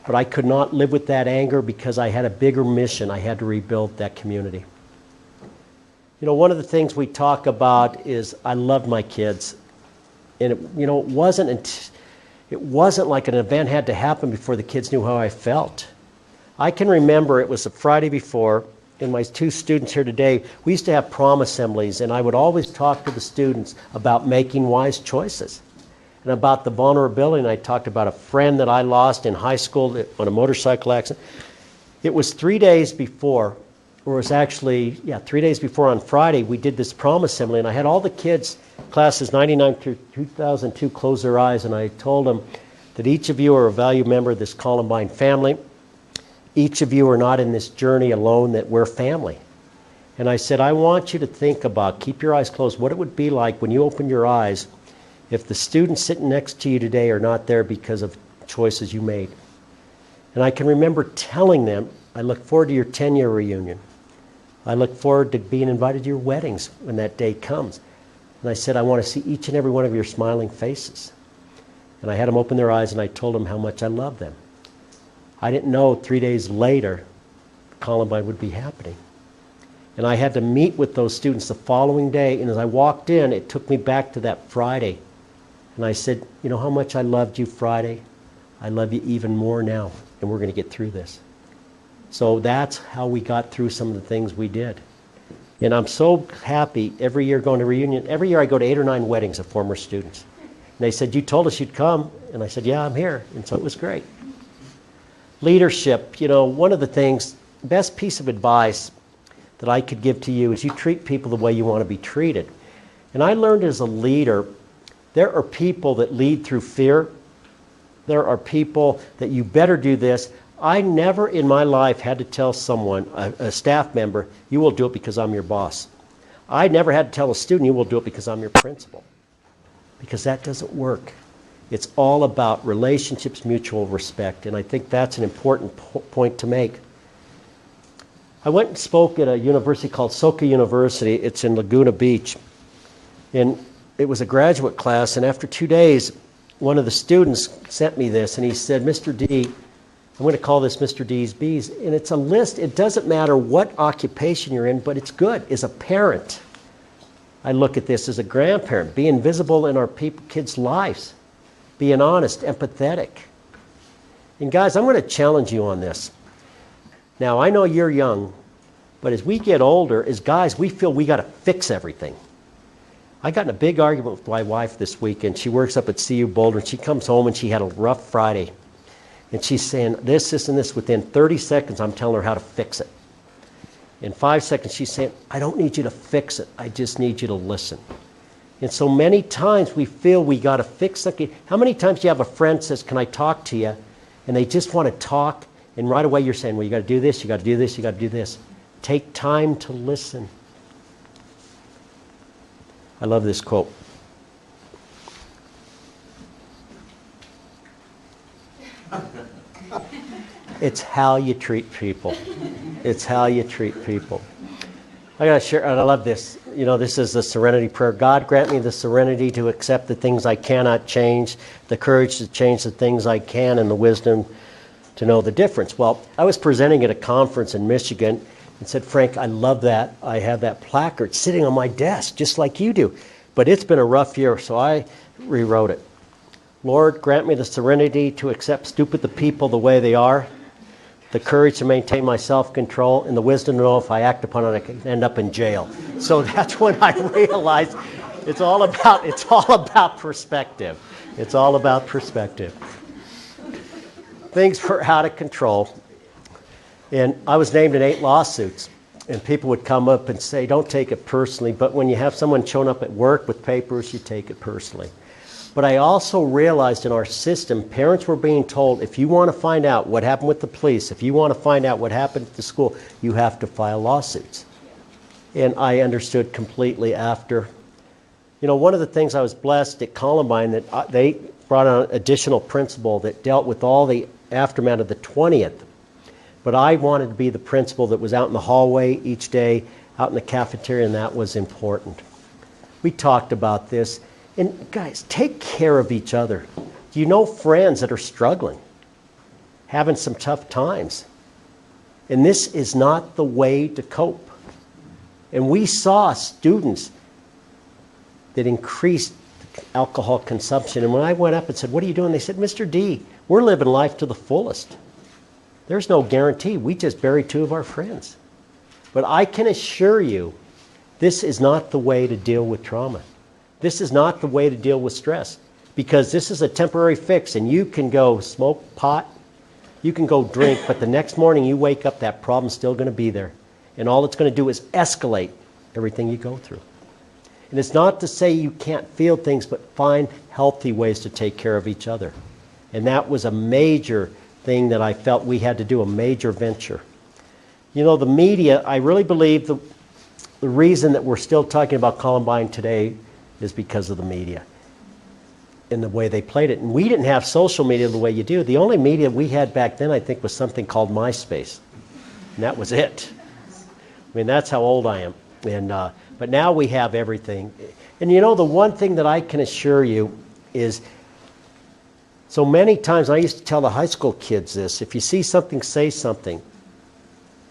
But I could not live with that anger because I had a bigger mission. I had to rebuild that community. You know, one of the things we talk about is I loved my kids. And it wasn't like an event had to happen before the kids knew how I felt. I can remember it was the Friday before, and my two students here today, we used to have prom assemblies, and I would always talk to the students about making wise choices and about the vulnerability. And I talked about a friend that I lost in high school on a motorcycle accident. It was 3 days before, or it was actually, 3 days before on Friday, we did this prom assembly, and I had all the kids, classes 99 through 2002, close their eyes, and I told them that each of you are a valued member of this Columbine family. Each of you are not in this journey alone, that we're family. And I said, I want you to think about, keep your eyes closed, what it would be like when you open your eyes if the students sitting next to you today are not there because of choices you made. And I can remember telling them, I look forward to your 10-year reunion. I look forward to being invited to your weddings when that day comes. And I said, I want to see each and every one of your smiling faces. And I had them open their eyes, and I told them how much I love them. I didn't know 3 days later Columbine would be happening. And I had to meet with those students the following day, and as I walked in, it took me back to that Friday. And I said, you know how much I loved you Friday? I love you even more now, and we're going to get through this. So that's how we got through some of the things we did. And I'm so happy every year going to reunion. Every year I go to 8 or 9 weddings of former students. And they said, you told us you'd come. And I said, yeah, I'm here. And so it was great. Leadership, you know, one of the things, best piece of advice that I could give to you is you treat people the way you want to be treated. And I learned as a leader, there are people that lead through fear. There are people that you better do this. I never in my life had to tell someone, a staff member, you will do it because I'm your boss. I never had to tell a student, you will do it because I'm your principal. Because that doesn't work. It's all about relationships, mutual respect, and I think that's an important point to make. I went and spoke at a university called Soka University. It's in Laguna Beach. And it was a graduate class, and after 2 days, one of the students sent me this, and he said, Mr. D, I'm going to call this Mr. D's Bees, and it's a list. It doesn't matter what occupation you're in, but it's good. As a parent, I look at this as a grandparent, being visible in our kids' lives, being honest, empathetic. And guys, I'm going to challenge you on this. Now, I know you're young, but as we get older, as guys, we feel we got to fix everything. I got in a big argument with my wife this week, and she works up at CU Boulder, and she comes home and she had a rough Friday. And she's saying this, and this. Within 30 seconds, I'm telling her how to fix it. In 5 seconds, she's saying, I don't need you to fix it. I just need you to listen. And so many times we feel we got to fix something. How many times do you have a friend says, can I talk to you? And they just want to talk. And right away you're saying, well, you got to do this, you got to do this, you got to do this. Take time to listen. I love this quote. It's how you treat people. It's how you treat people. I got to share, and I love this. You know, this is the serenity prayer. God, grant me the serenity to accept the things I cannot change, the courage to change the things I can, and the wisdom to know the difference. Well, I was presenting at a conference in Michigan and said, Frank, I love that. I have that placard sitting on my desk, just like you do. But it's been a rough year, so I rewrote it. Lord, grant me the serenity to accept stupid the people the way they are, the courage to maintain my self-control, and the wisdom to know if I act upon it, I can end up in jail. So that's when I realized it's all about perspective. It's all about perspective. Things were out of control. And I was named in 8 lawsuits. And people would come up and say, don't take it personally. But when you have someone showing up at work with papers, you take it personally. But I also realized in our system, parents were being told, if you want to find out what happened with the police, if you want to find out what happened at the school, you have to file lawsuits. And I understood completely after. You know, one of the things I was blessed at Columbine, that they brought on an additional principal that dealt with all the aftermath of the 20th. But I wanted to be the principal that was out in the hallway each day, out in the cafeteria, and that was important. We talked about this. And guys, take care of each other. Do you know friends that are struggling, having some tough times? And this is not the way to cope. And we saw students that increased alcohol consumption. And when I went up and said, what are you doing? They said, Mr. D, we're living life to the fullest. There's no guarantee. We just buried 2 of our friends. But I can assure you, this is not the way to deal with trauma. This is not the way to deal with stress, because this is a temporary fix, and you can go smoke pot, you can go drink, but the next morning you wake up, that problem's still going to be there. And all it's going to do is escalate everything you go through. And it's not to say you can't feel things, but find healthy ways to take care of each other. And that was a major thing that I felt we had to do, a major venture. You know, the media, I really believe the reason that we're still talking about Columbine today is because of the media and the way they played it. And we didn't have social media the way you do. The only media we had back then, I think, was something called MySpace. And that was it. I mean, that's how old I am. And but now we have everything. And you know, the one thing that I can assure you is, so many times I used to tell the high school kids this: if you see something, say something.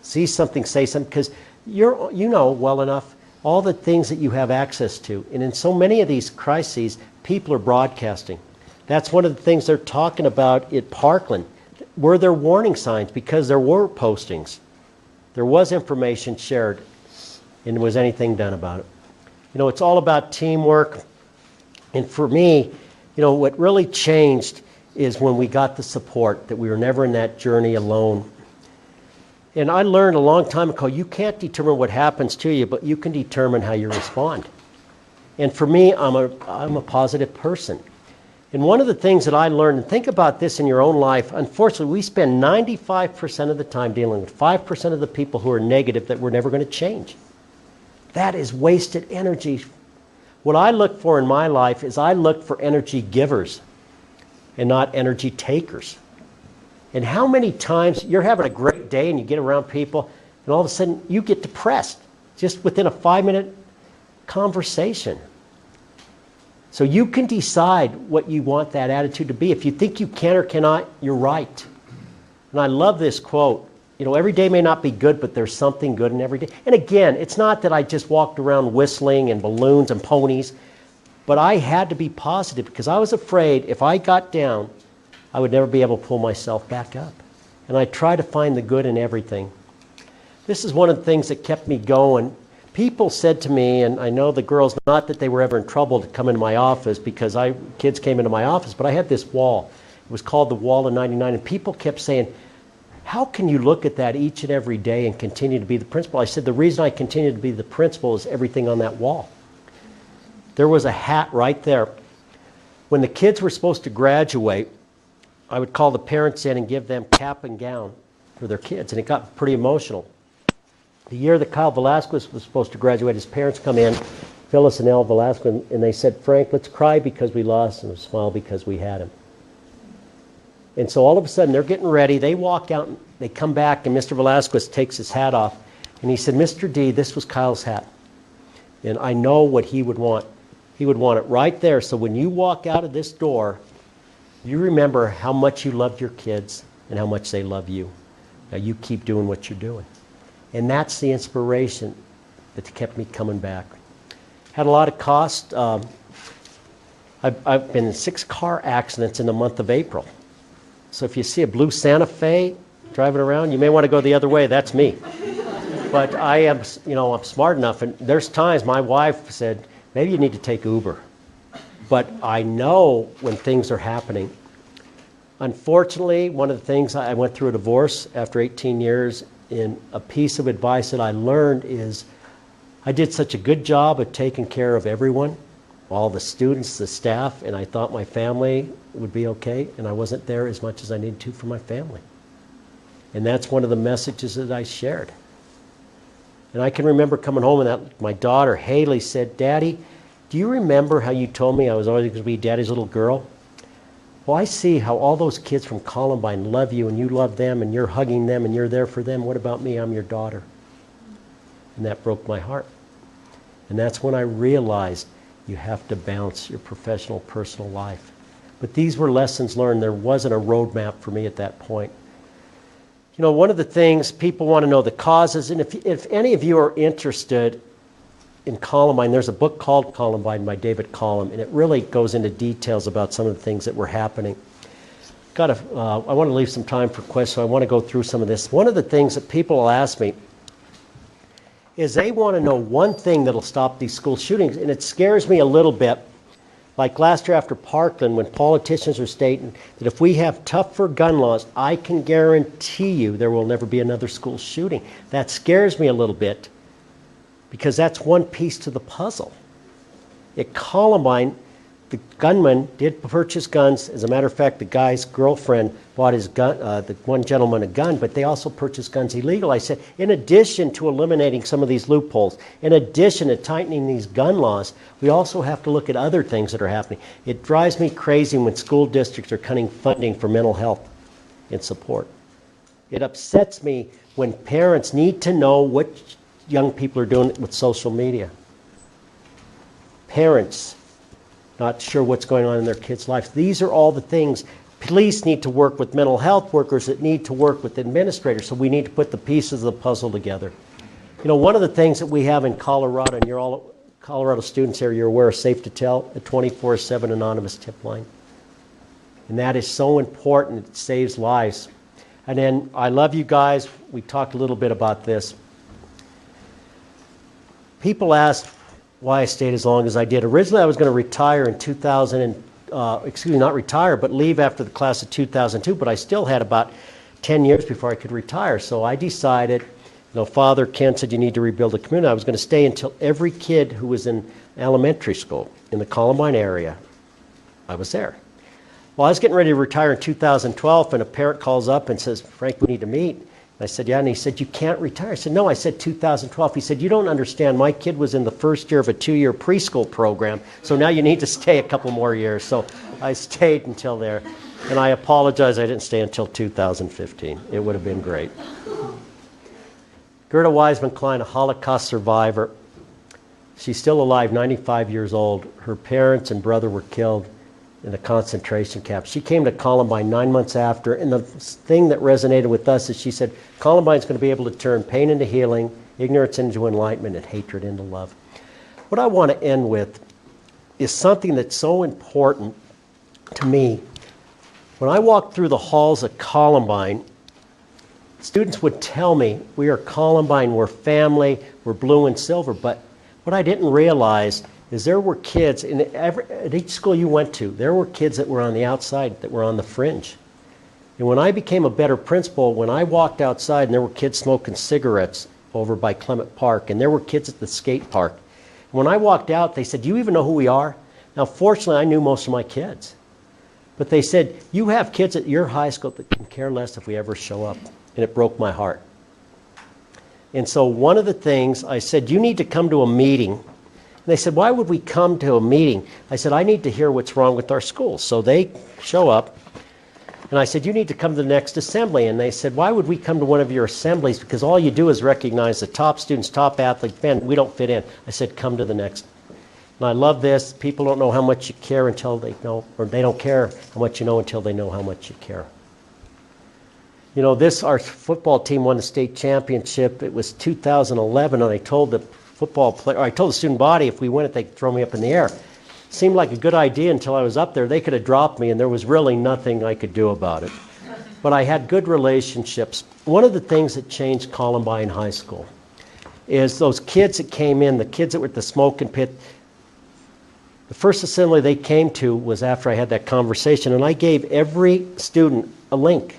See something, say something, because you know well enough all the things that you have access to. And in so many of these crises, people are broadcasting. That's one of the things they're talking about at Parkland. Were there warning signs? Because there were postings. There was information shared, and was anything done about it? You know, it's all about teamwork. And for me, you know, what really changed is when we got the support, that we were never in that journey alone. And I learned a long time ago, you can't determine what happens to you, but you can determine how you respond. And for me, I'm a positive person. And one of the things that I learned, and think about this in your own life, unfortunately, we spend 95% of the time dealing with 5% of the people who are negative that we're never going to change. That is wasted energy. What I look for in my life is I look for energy givers and not energy takers. And how many times you're having a great day and you get around people and all of a sudden you get depressed just within a 5-minute conversation. So you can decide what you want that attitude to be. If you think you can or cannot, you're right. And I love this quote. You know, every day may not be good, but there's something good in every day. And again, it's not that I just walked around whistling and balloons and ponies, but I had to be positive because I was afraid if I got down, I would never be able to pull myself back up. And I try to find the good in everything. This is one of the things that kept me going. People said to me, and I know the girls, not that they were ever in trouble to come into my office, because kids came into my office, but I had this wall. It was called the Wall of 99, and people kept saying, how can you look at that each and every day and continue to be the principal? I said, the reason I continue to be the principal is everything on that wall. There was a hat right there. When the kids were supposed to graduate, I would call the parents in and give them cap and gown for their kids, and it got pretty emotional. The year that Kyle Velasquez was supposed to graduate, his parents come in, Phyllis and Elle Velasquez, and they said, Frank, let's cry because we lost and smile because we had him. And so all of a sudden, they're getting ready. They walk out, and they come back, and Mr. Velasquez takes his hat off, and he said, Mr. D, this was Kyle's hat, and I know what he would want. He would want it right there, so when you walk out of this door, you remember how much you loved your kids and how much they love you. Now you keep doing what you're doing. And that's the inspiration that kept me coming back. Had a lot of cost. I've been in 6 car accidents in the month of April. So if you see a blue Santa Fe driving around, you may want to go the other way. That's me. But I am, I'm smart enough. And there's times my wife said, maybe you need to take Uber. But I know when things are happening. Unfortunately, one of the things, I went through a divorce after 18 years, and a piece of advice that I learned is I did such a good job of taking care of everyone, all the students, the staff, and I thought my family would be okay, and I wasn't there as much as I needed to for my family. And that's one of the messages that I shared. And I can remember coming home and my daughter, Haley, said, Daddy, do you remember how you told me I was always going to be Daddy's little girl? Well, I see how all those kids from Columbine love you and you love them and you're hugging them and you're there for them. What about me? I'm your daughter. And that broke my heart. And that's when I realized You have to balance your professional, personal life. But these were lessons learned. There wasn't a roadmap for me at that point. You know, one of the things people want to know the causes, and if any of you are interested in Columbine, there's a book called Columbine by David Collum, and it really goes into details about some of the things that were happening. I want to leave some time for questions, so I want to go through some of this. One of the things that people will ask me is they want to know one thing that'll stop these school shootings, and it scares me a little bit. Like last year after Parkland, when politicians are stating that if we have tougher gun laws, I can guarantee you there will never be another school shooting. That scares me a little bit because that's one piece to the puzzle. At Columbine, the gunman did purchase guns. As a matter of fact, the guy's girlfriend bought his gun, the one gentleman a gun, but they also purchased guns illegal. I said, in addition to eliminating some of these loopholes, in addition to tightening these gun laws, we also have to look at other things that are happening. It drives me crazy when school districts are cutting funding for mental health and support. It upsets me when parents need to know what young people are doing with social media. Parents not sure what's going on in their kids' lives. These are all the things. Police need to work with mental health workers that need to work with administrators, so we need to put the pieces of the puzzle together. You know, one of the things that we have in Colorado, and you're all Colorado students here, you're aware of Safe to Tell, a 24/7 anonymous tip line. And that is so important. It saves lives. And then, I love you guys. We talked a little bit about this. People ask why I stayed as long as I did. Originally, I was going to retire in 2000, not retire, but leave after the class of 2002, but I still had about 10 years before I could retire. So I decided, Father Ken said you need to rebuild a community. I was going to stay until every kid who was in elementary school in the Columbine area, I was there. Well, I was getting ready to retire in 2012, and a parent calls up and says, Frank, we need to meet. I said, yeah, and he said, you can't retire. I said, no, I said 2012. He said, you don't understand. My kid was in the first year of a 2-year preschool program, so now you need to stay a couple more years. So I stayed until there, and I apologize I didn't stay until 2015. It would have been great. Gerda Wiseman Klein, a Holocaust survivor. She's still alive, 95 years old. Her parents and brother were killed in a concentration camp. She came to Columbine 9 months after, and the thing that resonated with us is she said, Columbine's going to be able to turn pain into healing, ignorance into enlightenment, and hatred into love. What I want to end with is something that's so important to me. When I walked through the halls of Columbine, students would tell me, we are Columbine, we're family, we're blue and silver, but what I didn't realize is there were kids, at each school you went to, there were kids that were on the outside, that were on the fringe. And when I became a better principal, when I walked outside and there were kids smoking cigarettes over by Clement Park, and there were kids at the skate park. And when I walked out, they said, do you even know who we are? Now, fortunately, I knew most of my kids. But they said, you have kids at your high school that can care less if we ever show up. And it broke my heart. And so one of the things, I said, you need to come to a meeting. And they said, why would we come to a meeting? I said, I need to hear what's wrong with our schools. So they show up, and I said, you need to come to the next assembly. And they said, why would we come to one of your assemblies? Because all you do is recognize the top students, top athletes. Man, we don't fit in. I said, come to the next. And I love this. People don't know how much you care until they know, or they don't care how much you know until they know how much you care. You know, our football team won the state championship. It was 2011, and I told the student body if we win it, they'd throw me up in the air. Seemed like a good idea until I was up there. They could have dropped me, and there was really nothing I could do about it. But I had good relationships. One of the things that changed Columbine High School is those kids that came in, the kids that were at the smoking pit. The first assembly they came to was after I had that conversation, and I gave every student a link.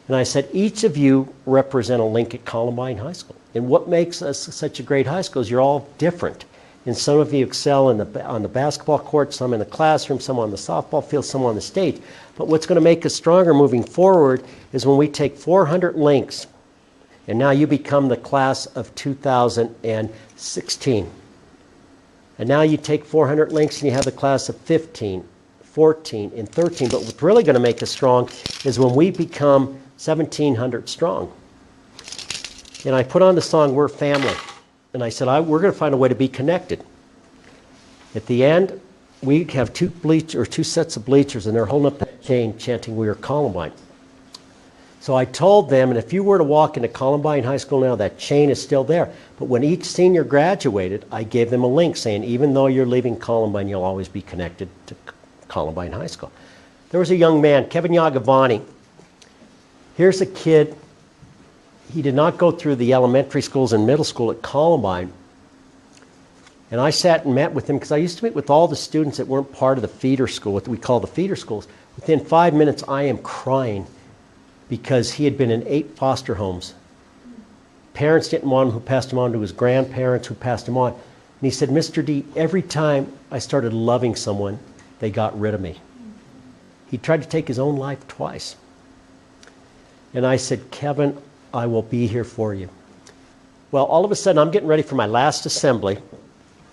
And I said, each of you represent a link at Columbine High School. And what makes us such a great high school is you're all different. And some of you excel on the basketball court, some in the classroom, some on the softball field, some on the stage. But what's going to make us stronger moving forward is when we take 400 links, and now you become the class of 2016. And now you take 400 links and you have the class of 15, 14, and 13. But what's really going to make us strong is when we become 1,700 strong. And I put on the song, We're Family. And I said, we're going to find a way to be connected. At the end, we have two sets of bleachers, and they're holding up that chain chanting, "We are Columbine." So I told them, and if you were to walk into Columbine High School now, that chain is still there. But when each senior graduated, I gave them a link saying, even though you're leaving Columbine, you'll always be connected to Columbine High School. There was a young man, Kevin Yagavani. Here's a kid. He did not go through the elementary schools and middle school at Columbine. And I sat and met with him because I used to meet with all the students that weren't part of the feeder school, what we call the feeder schools. Within 5 minutes, I am crying because he had been in 8 foster homes. Parents didn't want him, who passed him on to his grandparents, who passed him on. And he said, "Mr. D, every time I started loving someone, they got rid of me." He tried to take his own life twice. And I said, "Kevin, I will be here for you." Well, all of a sudden, I'm getting ready for my last assembly,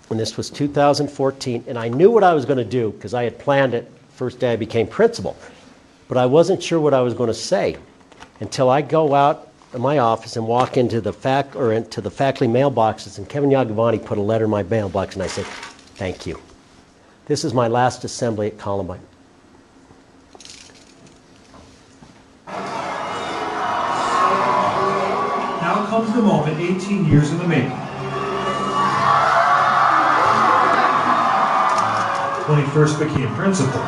and this was 2014, and I knew what I was going to do because I had planned it first day I became principal. But I wasn't sure what I was going to say until I go out of my office and walk into the faculty mailboxes, and Kevin Yagavani put a letter in my mailbox, and I said, "Thank you. This is my last assembly at Columbine." Now comes the moment 18 years in the making. When he first became principal,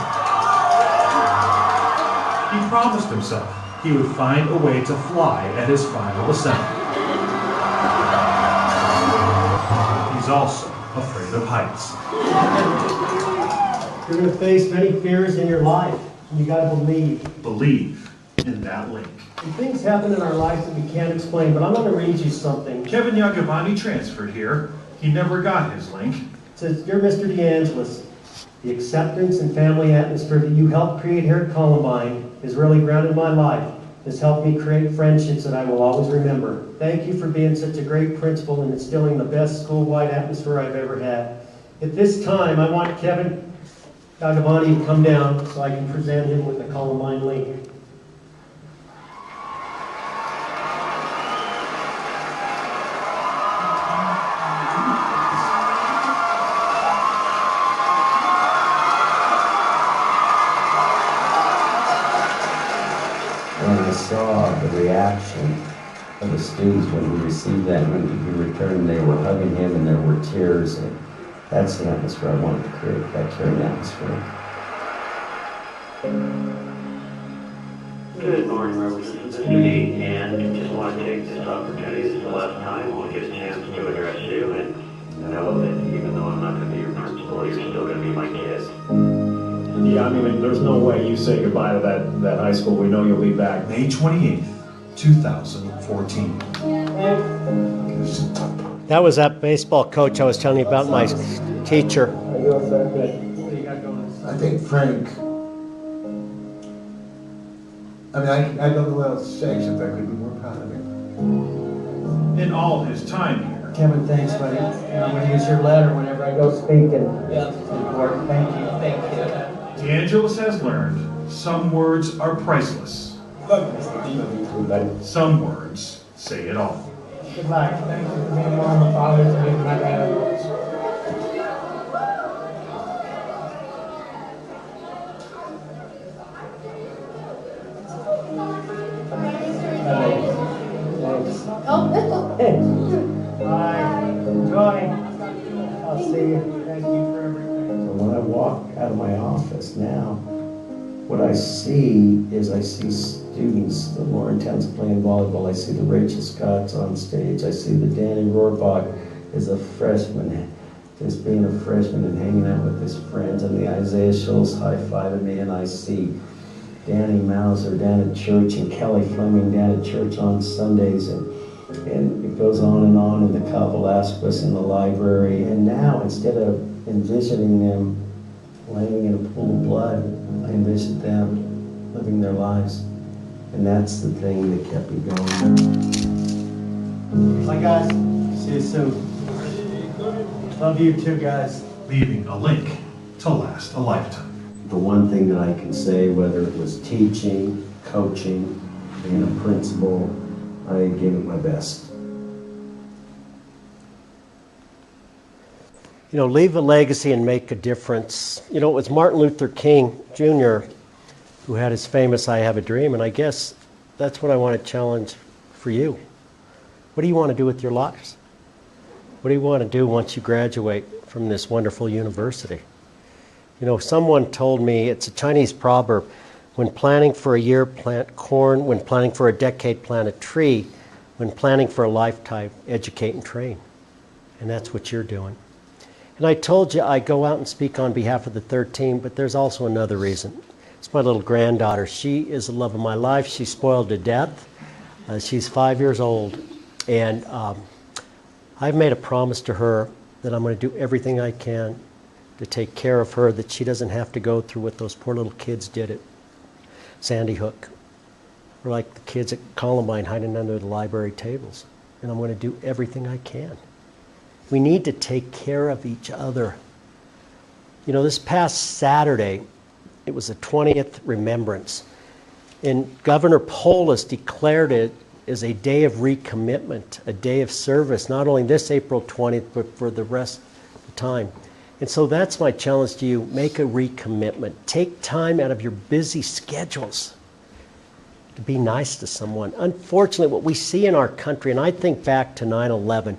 he promised himself he would find a way to fly at his final assembly. He's also afraid of heights. You're going to face many fears in your life. You got to believe. Believe in that link. And things happen in our lives that we can't explain, but I'm going to read you something. Kevin Yagavani transferred here. He never got his link. It says, "Dear Mr. DeAngelis, the acceptance and family atmosphere that you helped create here at Columbine has really grounded my life. Has helped me create friendships that I will always remember. Thank you for being such a great principal and instilling the best school-wide atmosphere I've ever had. At this time, I want Kevin Yagavani to come down so I can present him with the Columbine link." When I saw the reaction of the students when he received that, when he returned, they were hugging him and there were tears. And that's the atmosphere I wanted to create, that caring atmosphere. Good morning, members of the committee, and just want to take this opportunity, this is the last time we'll get a chance to address you and know that even though I'm not going to be your principal, you're still going to be my kid. Yeah, I mean, there's no way you say goodbye to that high school. We know you'll be back. May 28th, 2014. That was that baseball coach I was telling you about, my teacher. I think Frank, I don't know what else to say except I couldn't be more proud of him. In all his time here, Kevin, thanks, buddy. I'm going to use your letter whenever I go speak and report. Thank you. DeAngelis has learned some words are priceless. Some words say it all. Good luck. Thank you for being one of the fathers and being my dad. Bye. Enjoy. I'll see you. Thank you for everything. So when I walk out of my office now, what I see is I see students, the Lawrence's playing volleyball. I see the Rachel Scotts on stage. I see the Danny Rohrbach as a freshman, just being a freshman and hanging out with his friends. And the Isaiah Schultz high-fiving me, and I see Danny Mauser down at church and Kelly Fleming down at church on Sundays. And it goes on, and the couple asked us in the library. And now, instead of envisioning them laying in a pool of blood, I envisioned them living their lives. And that's the thing that kept me going. Bye, guys. See you soon. Love you too, guys. Leaving a link to last a lifetime. The one thing that I can say, whether it was teaching, coaching, being a principal, I gave it my best. leave a legacy and make a difference. It was Martin Luther King Jr. who had his famous "I Have a Dream," and I guess that's what I want to challenge for you. What do you want to do with your lives? What do you want to do once you graduate from this wonderful university? Someone told me, it's a Chinese proverb, when planning for a year, plant corn. When planning for a decade, plant a tree. When planning for a lifetime, educate and train. And that's what you're doing. And I told you I go out and speak on behalf of the 13, but there's also another reason. It's my little granddaughter. She is the love of my life. She's spoiled to death. She's 5 years old. And I've made a promise to her that I'm going to do everything I can to take care of her, that she doesn't have to go through what those poor little kids did at Sandy Hook. Or like the kids at Columbine hiding under the library tables. And I'm going to do everything I can. We need to take care of each other. This past Saturday, it was the 20th remembrance. And Governor Polis declared it as a day of recommitment, a day of service, not only this April 20th, but for the rest of the time. And so that's my challenge to you. Make a recommitment. Take time out of your busy schedules to be nice to someone. Unfortunately, what we see in our country, and I think back to 9/11,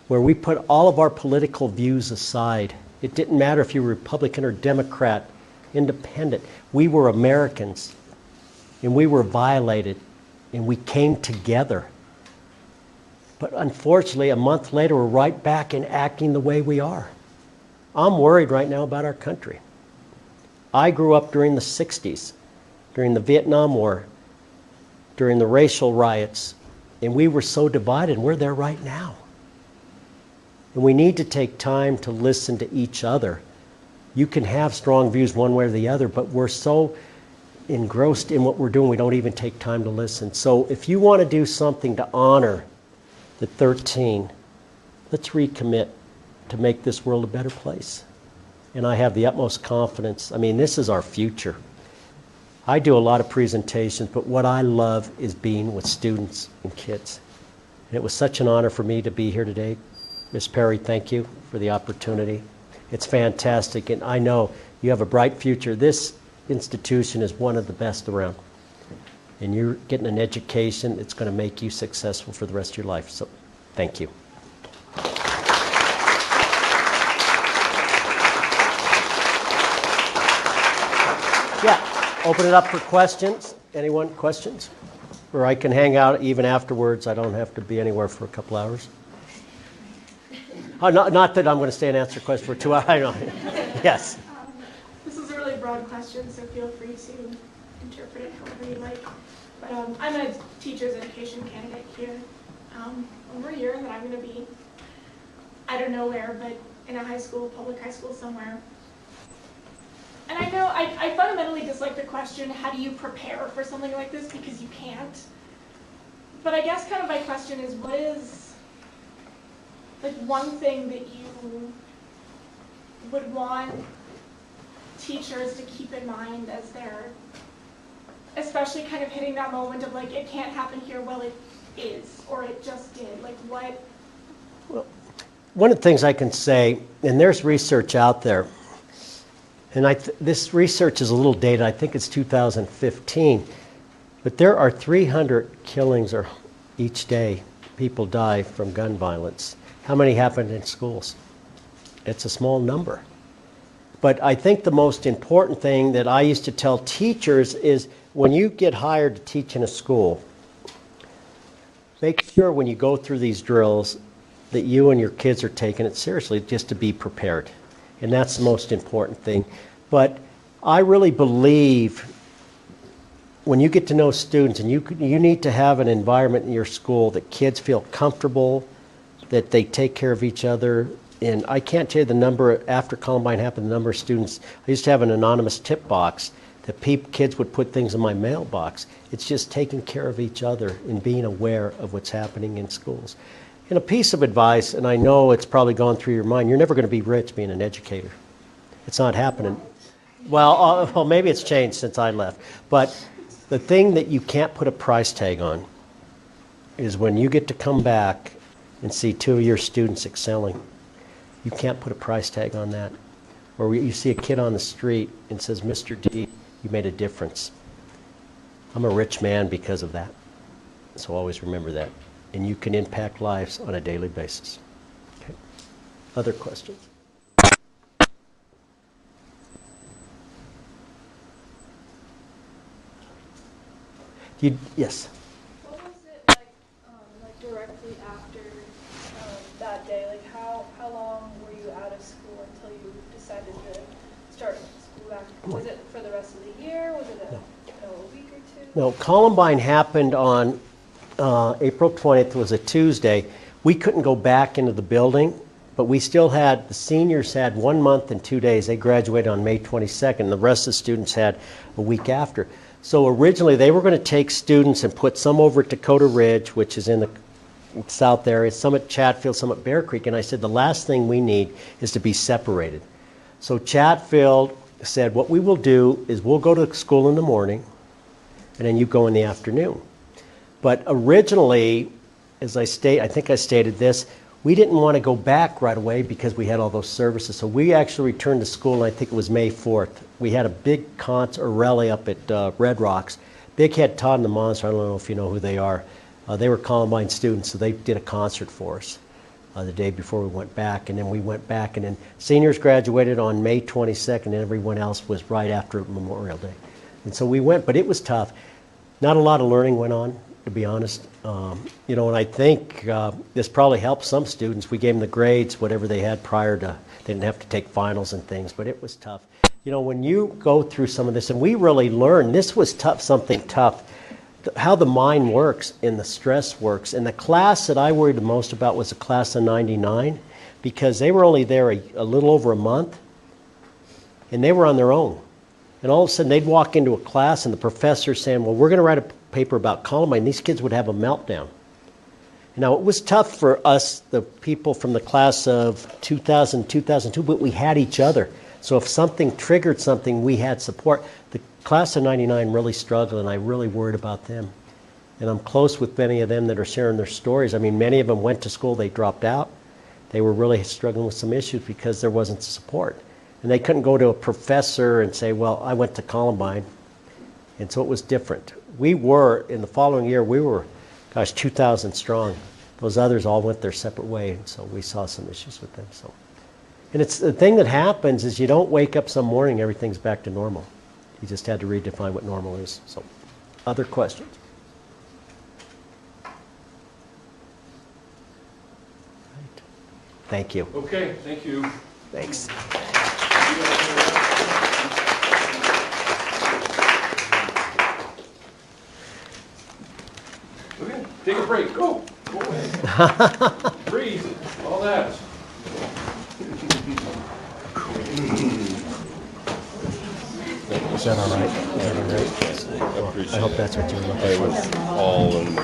where we put all of our political views aside. It didn't matter if you were Republican or Democrat, independent. We were Americans, and we were violated, and we came together. But unfortunately, a month later, we're right back in acting the way we are. I'm worried right now about our country. I grew up during the 60s, during the Vietnam War, during the racial riots, and we were so divided, and we're there right now. And we need to take time to listen to each other. You can have strong views one way or the other, but we're so engrossed in what we're doing, we don't even take time to listen. So if you want to do something to honor the 13, let's recommit to make this world a better place. And I have the utmost confidence. This is our future. I do a lot of presentations, but what I love is being with students and kids. And it was such an honor for me to be here today. Ms. Perry, thank you for the opportunity. It's fantastic, and I know you have a bright future. This institution is one of the best around. And you're getting an education that's going to make you successful for the rest of your life. So, thank you. Yeah, open it up for questions. Anyone, questions? Or I can hang out even afterwards. I don't have to be anywhere for a couple hours. Oh, not that I'm going to stay and answer questions for 2 hours. I know. Yes. This is a really broad question, so feel free to interpret it however you like. But I'm a teacher's education candidate here. Over a year that I'm going to be, I don't know where, but in a high school, public high school somewhere. And I know I fundamentally dislike the question, how do you prepare for something like this? Because you can't. But I guess kind of my question is, what is one thing that you would want teachers to keep in mind as they're especially kind of hitting that moment of it can't happen here, well it is, or it just did, what? Well, one of the things I can say, and there's research out there, and this research is a little dated, I think it's 2015, but there are 300 killings each day. People die from gun violence. How many happen in schools? It's a small number. But I think the most important thing that I used to tell teachers is when you get hired to teach in a school, make sure when you go through these drills that you and your kids are taking it seriously, just to be prepared. And that's the most important thing. But I really believe when you get to know students, and you need to have an environment in your school that kids feel comfortable, that they take care of each other. And I can't tell you the number, after Columbine happened, the number of students. I used to have an anonymous tip box that kids would put things in my mailbox. It's just taking care of each other and being aware of what's happening in schools. And a piece of advice, and I know it's probably gone through your mind, you're never going to be rich being an educator. It's not happening. Well, maybe it's changed since I left. But the thing that you can't put a price tag on is when you get to come back and see two of your students excelling. You can't put a price tag on that. Or you see a kid on the street and says, Mr. D, you made a difference. I'm a rich man because of that. So always remember that. And you can impact lives on a daily basis. Okay. Other questions? Yes? What was it like directly after that day? Like how long were you out of school until you decided to start school back? Was it for the rest of the year? Was it a week or two? No, Columbine happened on April 20th, was a Tuesday. We couldn't go back into the building, but we still had, the seniors had 1 month and 2 days. They graduated on May 22nd. The rest of the students had a week after. So originally they were going to take students and put some over at Dakota Ridge, which is in the south area, some at Chatfield, some at Bear Creek. And I said, the last thing we need is to be separated. So Chatfield said, what we will do is we'll go to school in the morning, and then you go in the afternoon. But originally, as I think I stated this, we didn't want to go back right away because we had all those services. So we actually returned to school, and I think it was May 4th. We had a big concert, or rally up at Red Rocks. Big Head Todd and the Monster, I don't know if you know who they are. They were Columbine students, so they did a concert for us the day before we went back. And then we went back, and then seniors graduated on May 22nd, and everyone else was right after Memorial Day. And so we went, but it was tough. Not a lot of learning went on, to be honest. And I think this probably helped some students. We gave them the grades, whatever they had prior to, they didn't have to take finals and things, but it was tough. When you go through some of this, and we really learned, this was tough, something tough, how the mind works and the stress works. And the class that I worried the most about was the class of 99, because they were only there a little over a month, and they were on their own. And all of a sudden, they'd walk into a class, and the professor's saying, well, we're going to write a paper about Columbine. These kids would have a meltdown. Now, it was tough for us, the people from the class of 2000, 2002, but we had each other. So if something triggered something, we had support. The class of 99 really struggled, and I really worried about them. And I'm close with many of them that are sharing their stories. I mean, many of them went to school, they dropped out. They were really struggling with some issues because there wasn't support. And they couldn't go to a professor and say, well, I went to Columbine. And so it was different. We were, in the following year, we were, 2,000 strong. Those others all went their separate way, and so we saw some issues with them. So, and it's the thing that happens is you don't wake up some morning, everything's back to normal. You just had to redefine what normal is. So, other questions? Right. Thank you. Okay, thank you. Thanks. Okay, take a break. Go. Go ahead. Breathe. All that. Is that all right? Is that all right? I appreciate I hope that's what you're looking for. it. Was all in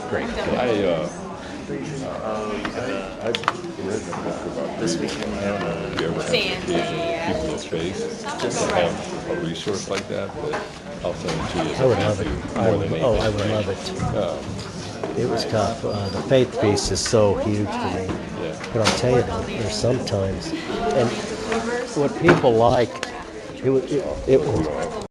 Great. I've read a book about this weekend. If you ever have people of faith, just to have a resource like that, but I'll send it to you. I would love it. I would love it. It was tough. The faith piece is so huge to me. Yeah. But I'll tell you, there's sometimes, and what people like, it was